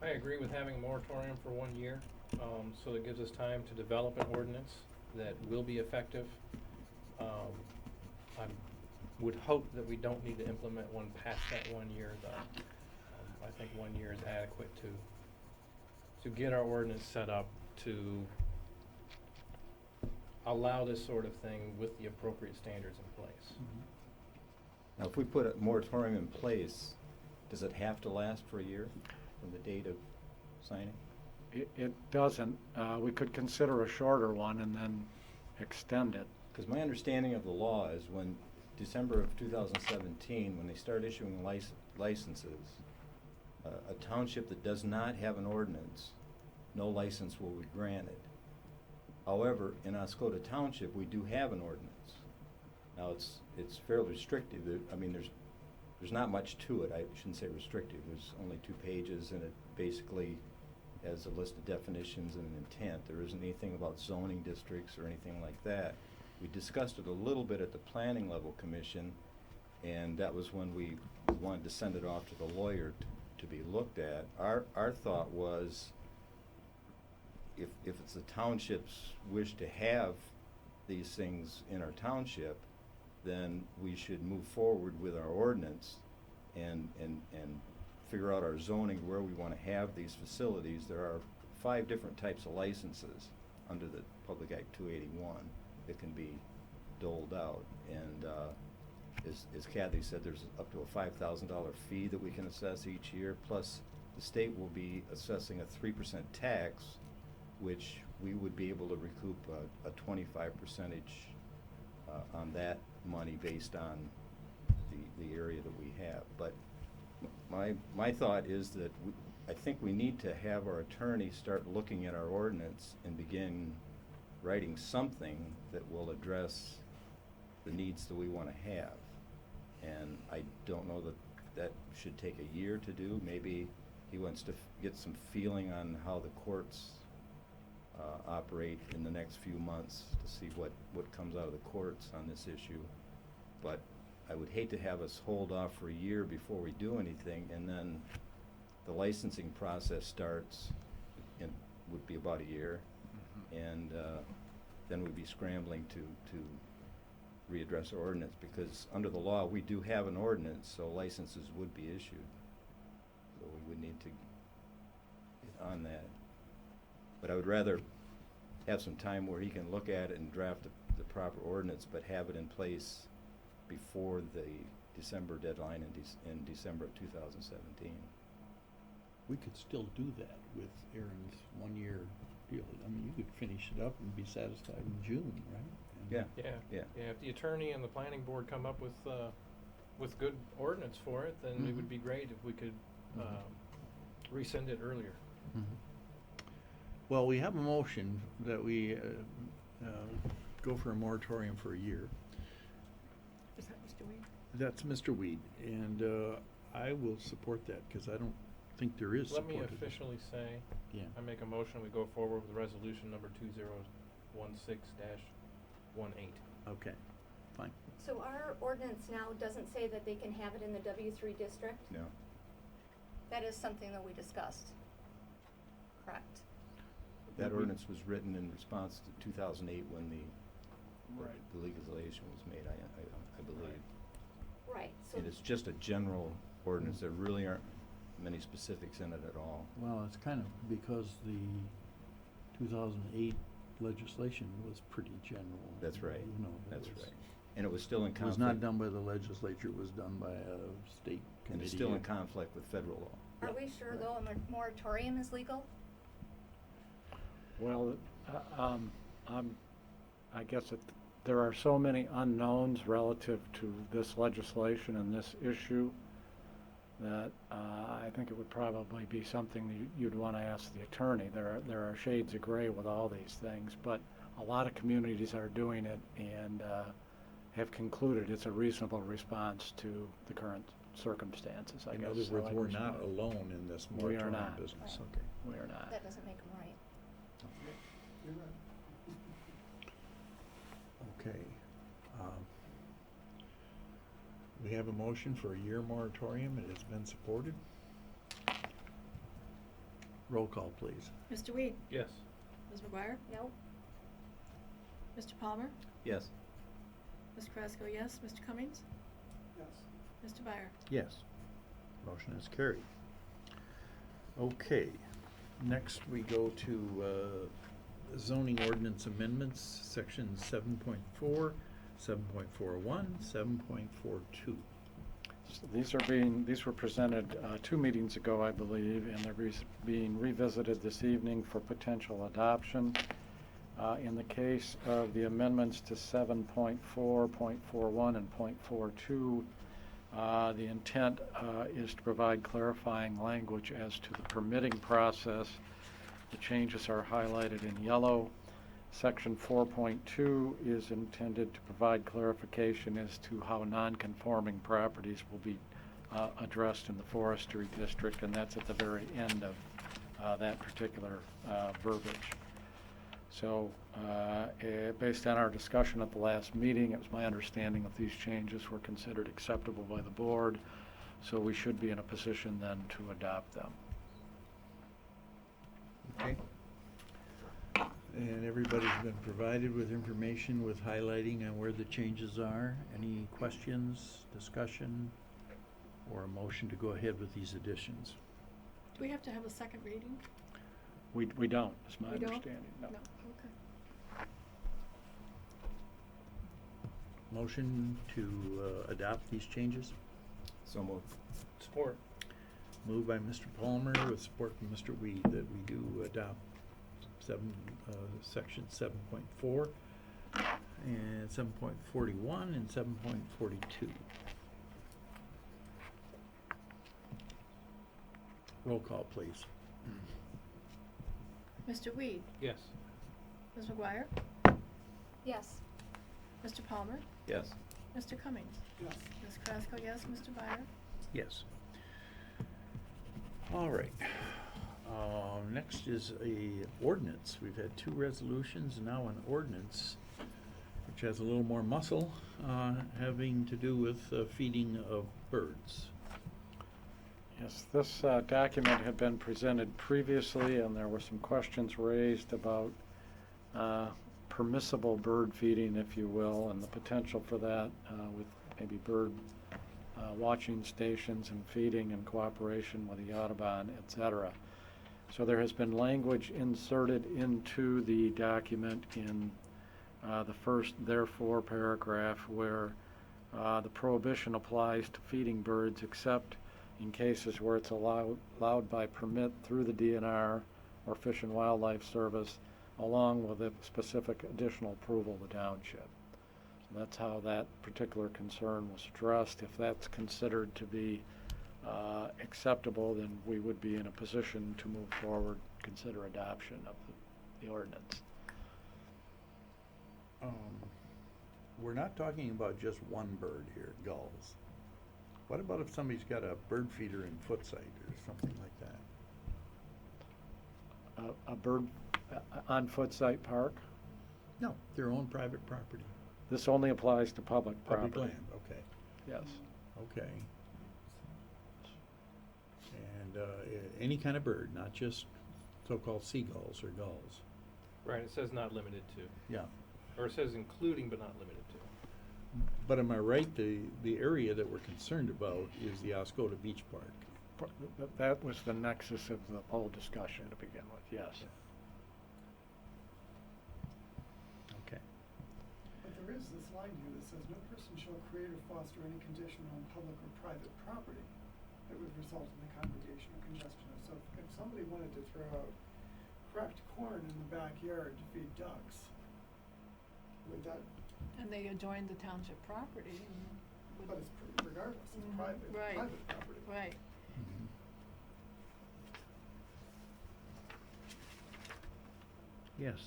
I agree with having a moratorium for 1 year, so it gives us time to develop an ordinance that will be effective. I would hope that we don't need to implement one past that 1 year, though. I think 1 year is adequate to get our ordinance set up to allow this sort of thing with the appropriate standards in place. Now, if we put a moratorium in place, does it have to last for a year from the date of signing? It doesn't. We could consider a shorter one and then extend it. Because my understanding of the law is when December of 2017, when they start issuing licenses, a township that does not have an ordinance, no license will be granted. However, in Oscoda Township, we do have an ordinance. Now, it's fairly restrictive. I mean, there's not much to it. I shouldn't say restrictive. There's only 2 pages, and it basically has a list of definitions and an intent. There isn't anything about zoning districts or anything like that. We discussed it a little bit at the Planning Level Commission, and that was when we wanted to send it off to the lawyer to be looked at. Our thought was, if it's the township's wish to have these things in our township, then we should move forward with our ordinance and figure out our zoning where we want to have these facilities. There are 5 different types of licenses under the Public Act 281 that can be doled out. And as Kathy said, there's up to a $5,000 fee that we can assess each year, plus the state will be assessing a 3% tax, which we would be able to recoup a 25% on that money based on the area that we have. But my thought is that I think we need to have our attorney start looking at our ordinance and begin writing something that will address the needs that we want to have. And I don't know that should take a year to do. Maybe he wants to get some feeling on how the courts operate in the next few months to see what comes out of the courts on this issue. But I would hate to have us hold off for a year before we do anything, and then the licensing process starts, and would be about a year, and then we'd be scrambling to readdress our ordinance, because under the law, we do have an ordinance, so licenses would be issued. So we would need to get on that. But I would rather have some time where he can look at it and draft the proper ordinance, but have it in place before the December deadline in December of 2017. We could still do that with Aaron's 1-year deal. I mean, you could finish it up and be satisfied in June, right? And Yeah. If the attorney and the planning board come up with good ordinance for it, then it would be great if we could rescind it earlier. Well, we have a motion that we go for a moratorium for a year. Is that Mr. Weed? That's Mr. Weed, and I will support that, because I don't think there is Let support. me of this. officially say, Yeah. I make a motion, we go forward with resolution number 2016-18. Okay, fine. So our ordinance now doesn't say that they can have it in the W3 district? No. That is something that we discussed. Correct. That ordinance was written in response to 2008 when the Right. the legalization was made, I believe. Right, so, And it's just a general ordinance. There really aren't many specifics in it at all. Well, it's kind of because the 2008 legislation was pretty general. That's right. You know, it That's was- right. And it was still in It was conflict. not done by the legislature, it was done by a state committee. And it's still in conflict with federal law. are we sure though a moratorium is legal? Well, I guess that there are so many unknowns relative to this legislation and this issue that I think it would probably be something that you'd want to ask the attorney. There are shades of gray with all these things, but a lot of communities are doing it and have concluded it's a reasonable response to the current circumstances, I In guess. other so words, I'd we're respond. not alone in this We are moratorium not. business, Right. okay. We are not. That doesn't make them right. You're right. Okay. We have a motion for a year moratorium. It has been supported. Roll call, please. Mr. Weed? Yes. Ms. McGuire? No? Mr. Palmer? Yes. Ms. Carrasco, yes. Mr. Cummings? Yes. Mr. Byer? Yes. Motion is carried. Okay. Next, we go to zoning ordinance amendments, section 7.4, 7.41, 7.42. So these were presented 2 meetings ago, I believe, and they're being revisited this evening for potential adoption. In the case of the amendments to 7.4, 0.41, and 0.42, the intent is to provide clarifying language as to the permitting process. The changes are highlighted in yellow. Section 4.2 is intended to provide clarification as to how non-conforming properties will be addressed in the forestry district, and that's at the very end of that particular verbiage. So based on our discussion at the last meeting, it was my understanding that these changes were considered acceptable by the board, so we should be in a position then to adopt them. Okay. And everybody's been provided with information with highlighting on where the changes are. Any questions, discussion, or a motion to go ahead with these additions? Do we have to have a second reading? We don't, is my We don't? understanding. No. Okay. Motion to adopt these changes? So moved. Support. Moved by Mr. Palmer with support from Mr. Weed that we do adopt section 7.4 and 7.41 and 7.42. Roll call, please. Mr. Weed? Yes. Ms. McGuire? Yes. Mr. Palmer? Yes. Mr. Cummings? Yes. Ms. Carrasco, yes. Mr. Byer? Yes. All right. Next is a ordinance. We've had 2 resolutions, and now an ordinance, which has a little more muscle, having to do with feeding of birds. Yes, this document had been presented previously, and there were some questions raised about permissible bird feeding, if you will, and the potential for that with maybe bird watching stations and feeding in cooperation with the Audubon, et cetera. So there has been language inserted into the document in the first therefore paragraph where the prohibition applies to feeding birds except in cases where it's allowed by permit through the DNR or Fish and Wildlife Service, along with a specific additional approval of the township. So that's how that particular concern was addressed. If that's considered to be acceptable, then we would be in a position to move forward, consider adoption of the ordinance. We're not talking about just one bird here, gulls. What about if somebody's got a bird feeder in Footsite or something like that? A bird on Footsite Park? No, their own private property. This only applies to public property. Public land, okay, Yes. okay. And, any kind of bird, not just so-called seagulls or gulls. Right, it says not limited to, Yeah. or it says including but not limited to. But am I right, the area that we're concerned about is the Oscoda Beach Park? That was the nexus of the whole discussion to begin with, yes. Okay. But there is this line here that says, no person shall create or foster any condition on public or private property that would result in the congregation or congestion of. So if somebody wanted to throw out cracked corn in the backyard to feed ducks, would that, And they adjoin the township property but it's regardless, it's Mhm. private, Right. private property. right. Yes.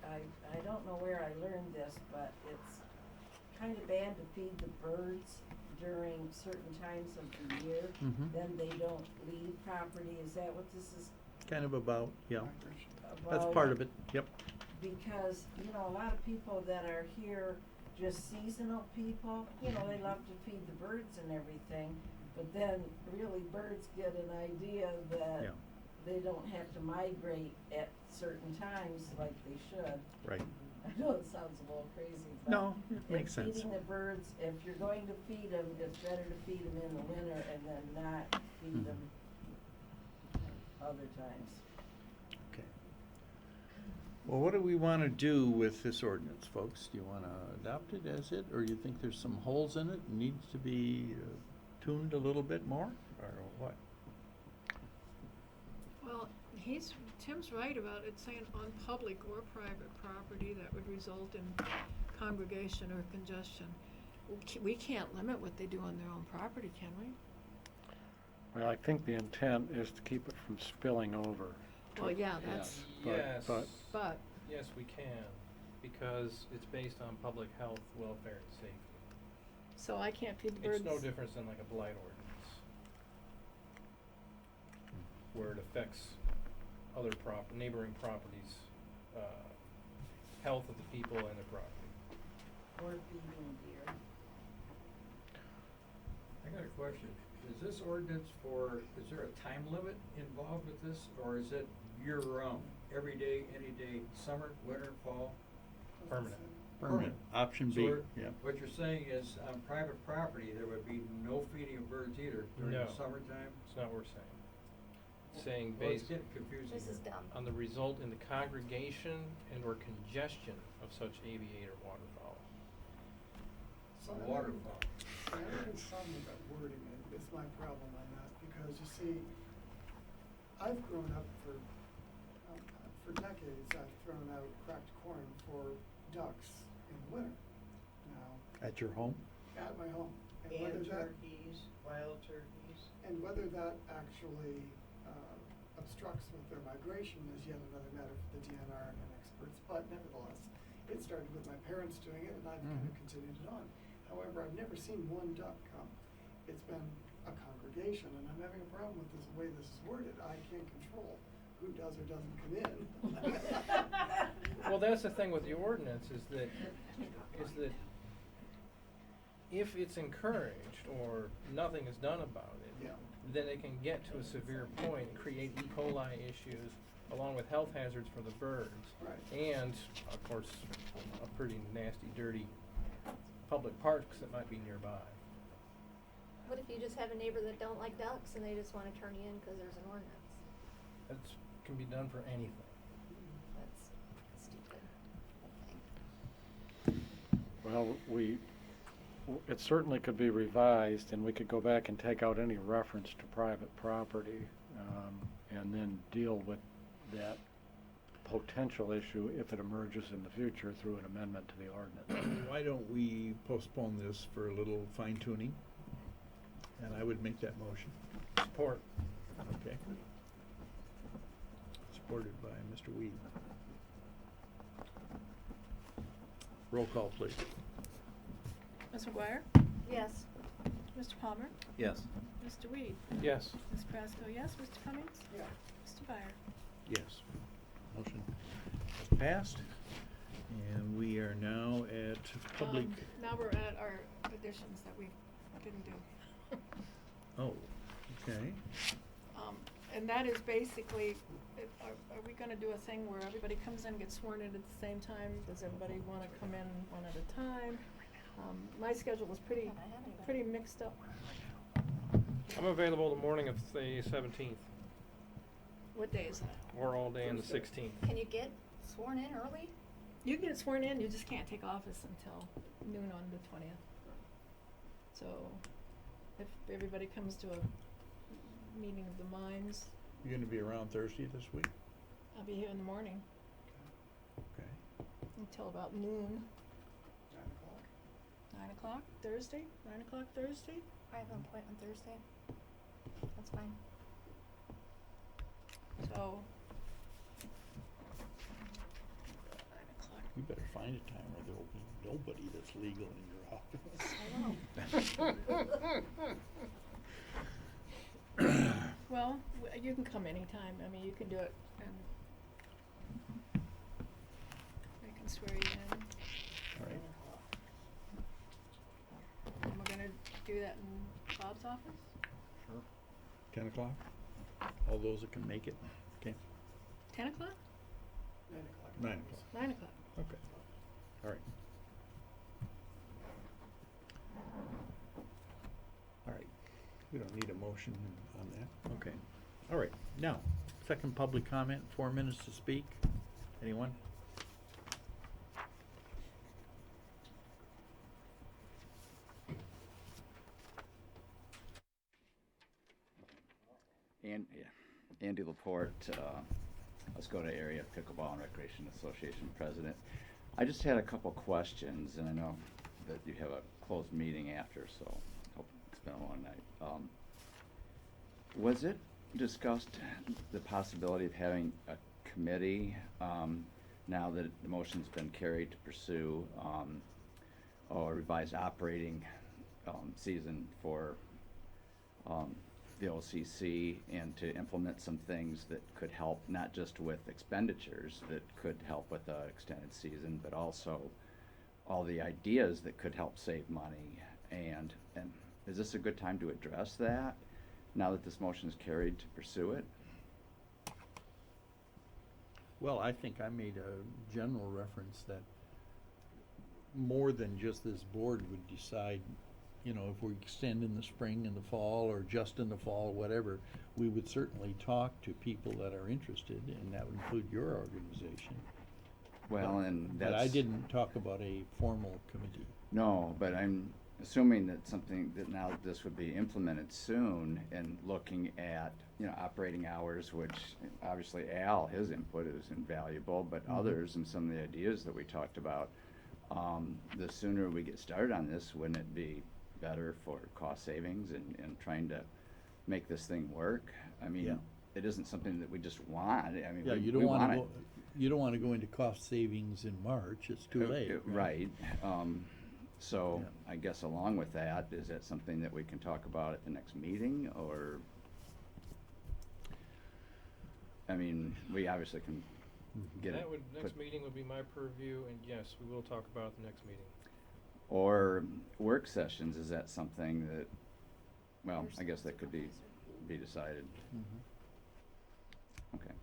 I don't know where I learned this, but it's kind of bad to feed the birds during certain times of the year. Mhm. Then they don't leave property. Is that what this is Kind of about, yeah. Migration. about? That's part of it, yep. Because, a lot of people that are here, just seasonal people, they love to feed the birds and everything. But then really birds get an idea that Yeah. they don't have to migrate at certain times like they should. Right. I know it sounds a little crazy, but. No, it makes sense. Feeding the birds, if you're going to feed them, it's better to feed them in the winter and then not feed them other times. Okay. Well, what do we want to do with this ordinance, folks? Do you want to adopt it as it, or you think there's some holes in it and needs to be tuned a little bit more, or what? Well, Tim's right about it saying on public or private property that would result in congregation or congestion. We can't limit what they do on their own property, can we? Well, I think the intent is to keep it from spilling over. Well, yeah, that's, Yes, but, yes, we can, because it's based on public health, welfare, and safety. so I can't feed the birds. It's no different than like a blight ordinance, where it affects other neighboring properties, health of the people and their property. Or feeding deer. I got a question. Is this ordinance is there a time limit involved with this, or is it year-round? Every day, any day, summer, winter, fall? Permanent. Permanent. Option So B, we're- yeah. What you're saying is, on private property, there would be no feeding of birds either during No. the summertime? It's not what we're saying. It's saying Well, it's based getting confusing This is here. dumb. on the result in the congregation and or congestion of such aviator waterfowl. So A I have- waterfowl. I have a problem with that wording, and it's my problem on that, because you see, I've grown up for decades, I've thrown out cracked corn for ducks in the winter. Now, At your home? at my home. And whether that, wild turkeys. and whether that actually obstructs with their migration is yet another matter for the DNR and experts, but nevertheless, it started with my parents doing it, and I've kind of continued it on. However, I've never seen one duck come. It's been a congregation, and I'm having a problem with this way this is worded. I can't control who does or doesn't come in. Well, that's the thing with the ordinance is that if it's encouraged or nothing is done about it, Yeah. then it can get to a severe point and create E. coli issues along with health hazards for the birds. Right. And, of course, a pretty nasty, dirty public parks that might be nearby. What if you just have a neighbor that don't like ducks and they just wanna turn you in cause there's an ordinance? That's, can be done for anything. That's stupid, I think. Well, it certainly could be revised, and we could go back and take out any reference to private property, and then deal with that potential issue if it emerges in the future through an amendment to the ordinance. Why don't we postpone this for a little fine tuning? And I would make that motion. Support. Okay. Supported by Mr. Weed. Roll call, please. Ms. McGuire? Yes. Mr. Palmer? Yes. Mr. Weed? Yes. Ms. Prasko, yes. Mr. Cummings? Yeah. Mr. Byer? Yes. Motion Passed. And we are now at public, Now we're at our additions that we didn't do. oh, okay. And that is basically, are we gonna do a thing where everybody comes in, gets sworn in at the same time? Does everybody wanna come in one at a time? My schedule was pretty mixed up. I'm available the morning of the 17th, What day is that? or all day on the 16th. Can you get sworn in early? You can get sworn in, you just can't take office until noon on the 20th. So, if everybody comes to a meeting of the minds, You're gonna be around Thursday this week? I'll be here in the morning Okay. until about noon. 9 o'clock Thursday? 9 o'clock Thursday? I have an appointment Thursday. That's fine. So, 9 o'clock. You better find a time where there'll be nobody that's legal in your office. I know. Well, you can come anytime. I mean, you can do it and I can swear you in. All right. And we're gonna do that in Bob's office? 10 o'clock? All those that can make it? Okay. 10 o'clock? 9 o'clock. 9 o'clock. Okay. All right. All right. We don't need a motion on that. Okay. All right. Now, second public comment, 4 minutes to speak. Anyone? Andy Laporte, Oscoda Area Pickleball and Recreation Association President. I just had a couple questions, and I know that you have a closed meeting after, so hope it's been a long night. Was it discussed the possibility of having a committee, now that the motion's been carried, to pursue a revised operating season for the OCC, and to implement some things that could help, not just with expenditures that could help with the extended season, but also all the ideas that could help save money? And is this a good time to address that, now that this motion is carried, to pursue it? Well, I think I made a general reference that more than just this board would decide, you know, if we extend in the spring and the fall, or just in the fall, whatever, we would certainly talk to people that are interested, and that would include your organization. Well, and that's... But I didn't talk about a formal committee. No, but I'm assuming that something, that now that this would be implemented soon, and looking at, you know, operating hours, which obviously Al, his input is invaluable, but others and some of the ideas that we talked about, the sooner we get started on this, wouldn't it be better for cost savings and trying to make this thing work? I mean, Yeah. it isn't something that we just want. I mean, Yeah, we you don't want wanna it. go, you don't wanna go into cost savings in March, it's too late. Right. So Yeah. I guess along with that, is that something that we can talk about at the next meeting, or? I mean, we obviously can get it. That would, next put- meeting would be my purview, and yes, we will talk about it the next meeting. Or work sessions, is that something that, well, I guess that could be decided. Mhm. Okay.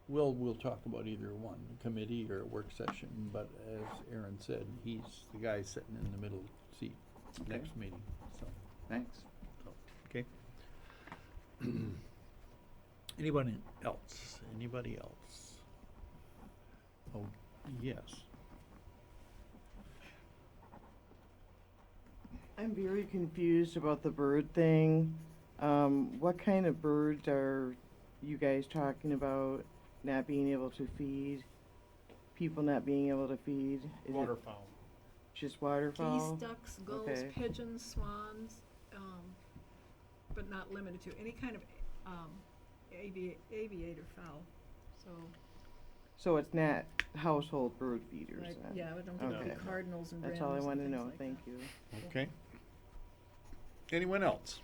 We'll talk about either one, a committee or a work session, but as Aaron said, he's the guy sitting in the middle seat Okay. next meeting, so, Thanks. okay. Anybody else? Anybody else? Oh, yes. I'm very confused about the bird thing. What kind of birds are you guys talking about not being able to feed? People not being able to feed? Is it Waterfowl. just waterfowl? Geese, ducks, gulls, Okay. pigeons, swans, but not limited to any kind of aviator fowl. So, So it's not household bird feeders like, then? yeah, I don't think it'd Okay. be cardinals and That's wrens all I and wanted to things know, like thank that. you. Okay. Anyone else?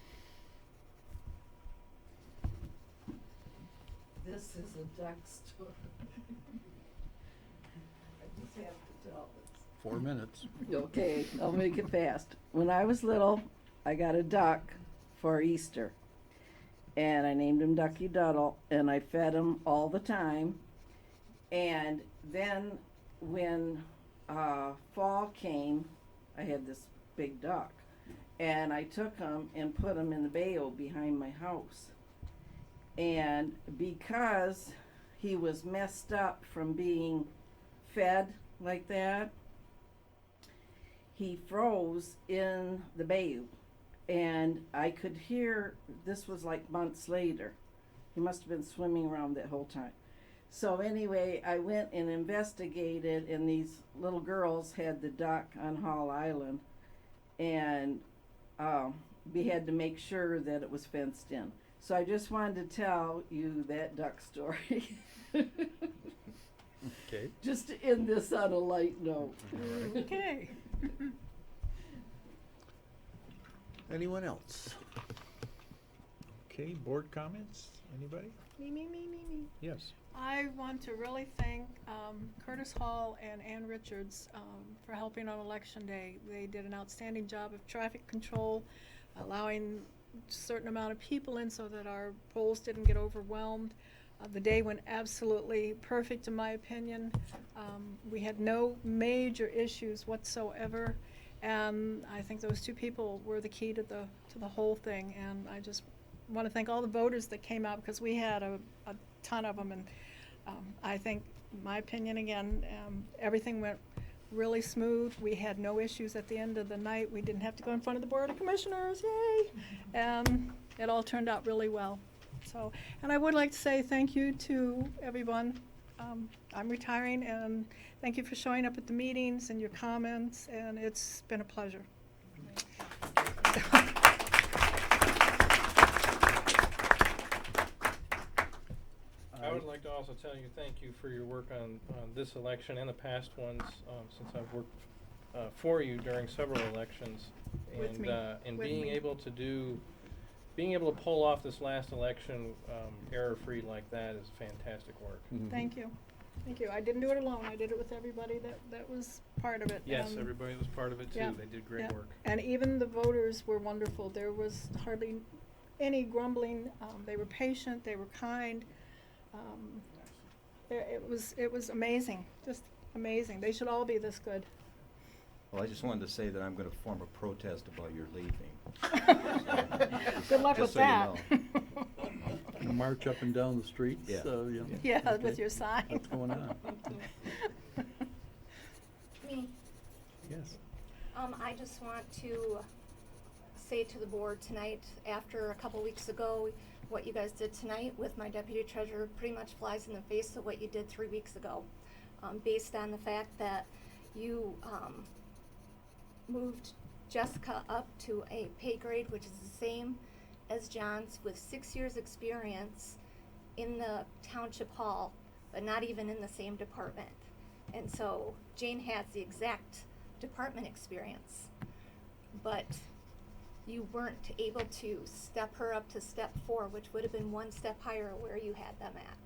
This is a duck store. just have to tell this. 4 minutes. Okay, I'll make it fast. When I was little, I got a duck for Easter. And I named him Ducky Duddle, and I fed him all the time. And then when fall came, I had this big duck. And I took him and put him in the bayou behind my house. And because he was messed up from being fed like that, he froze in the bayou. And I could hear, this was like months later. He must have been swimming around that whole time. So anyway, I went and investigated, and these little girls had the duck on Hall Island. And we had to make sure that it was fenced in. So I just wanted to tell you that duck story. Okay. Just to end this on a light note. Okay. Anyone else? Okay, board comments? Anybody? Me. Yes. I want to really thank Curtis Hall and Ann Richards for helping on Election Day. They did an outstanding job of traffic control, allowing a certain amount of people in so that our polls didn't get overwhelmed. The day went absolutely perfect in my opinion. We had no major issues whatsoever, and I think those two people were the key to the whole thing. And I just want to thank all the voters that came out, because we had a ton of them, and I think, my opinion again, everything went really smooth. We had no issues at the end of the night. We didn't have to go in front of the Board of Commissioners, yay! It all turned out really well. So, and I would like to say thank you to everyone. I'm retiring, and thank you for showing up at the meetings and your comments, and it's been a pleasure. I would like to also tell you thank you for your work on this election and the past ones, since I've worked for you during several elections. With me. And With being me. able to pull off this last election error-free like that is fantastic work. Thank you. Thank you. I didn't do it alone. I did it with everybody that was part of it. Yes, everybody was part of it too. yeah, They did great yeah. work. And even the voters were wonderful. There was hardly any grumbling. They were patient. They were kind. It was amazing. Just amazing. They should all be this good. Well, I just wanted to say that I'm gonna form a protest about your leaving. Good luck with Just so you that. Gonna march up and down the streets, Yeah. so, you know. Yeah, Okay. with your sign. What's going on? Me. Yes. I just want to say to the board tonight, after a couple weeks ago, what you guys did tonight with my deputy treasurer pretty much flies in the face of what you did 3 weeks ago, based on the fact that you moved Jessica up to a pay grade which is the same as John's, with 6 years experience in the township hall, but not even in the same department. And so Jane has the exact department experience, but you weren't able to step her up to step 4, which would have been 1 step higher where you had them at.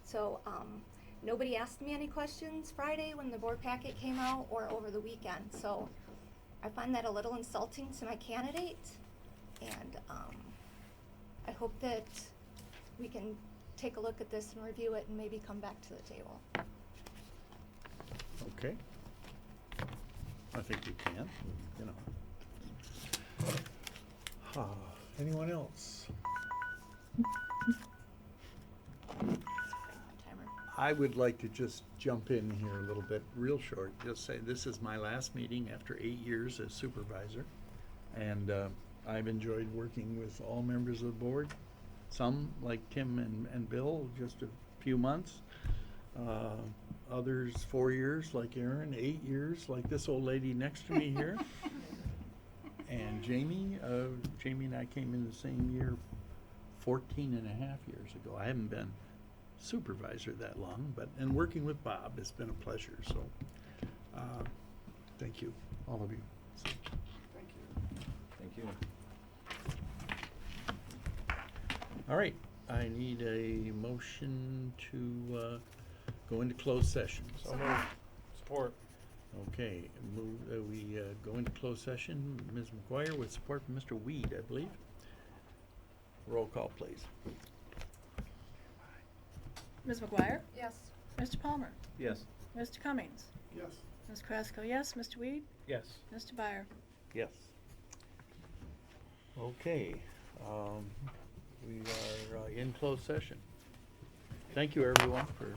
So nobody asked me any questions Friday when the board packet came out, or over the weekend. So I find that a little insulting to my candidate, and I hope that we can take a look at this and review it and maybe come back to the table. Okay. I think you can, you know. Anyone else? Timer. I would like to just jump in here a little bit, real short. Just say this is my last meeting after 8 years as supervisor. And I've enjoyed working with all members of the board. Some, like Tim and Bill, just a few months. Others 4 years, like Aaron, 8 years, like this old lady next to me here. And Jamie and I came in the same year 14 and a half years ago. I haven't been supervisor that long, and working with Bob has been a pleasure, so thank you, all of you. So, Thank you. all right, I need a motion to go into closed session. So moved. Support. Okay, move, we go into closed session. Ms. McGuire with support from Mr. Weed, I believe. Roll call, please. Ms. McGuire? Yes. Mr. Palmer? Yes. Mr. Cummings? Yes. Ms. Carrasco, yes. Mr. Weed? Yes. Mr. Byer? Yes. Okay, we are in closed session. Thank you, everyone, for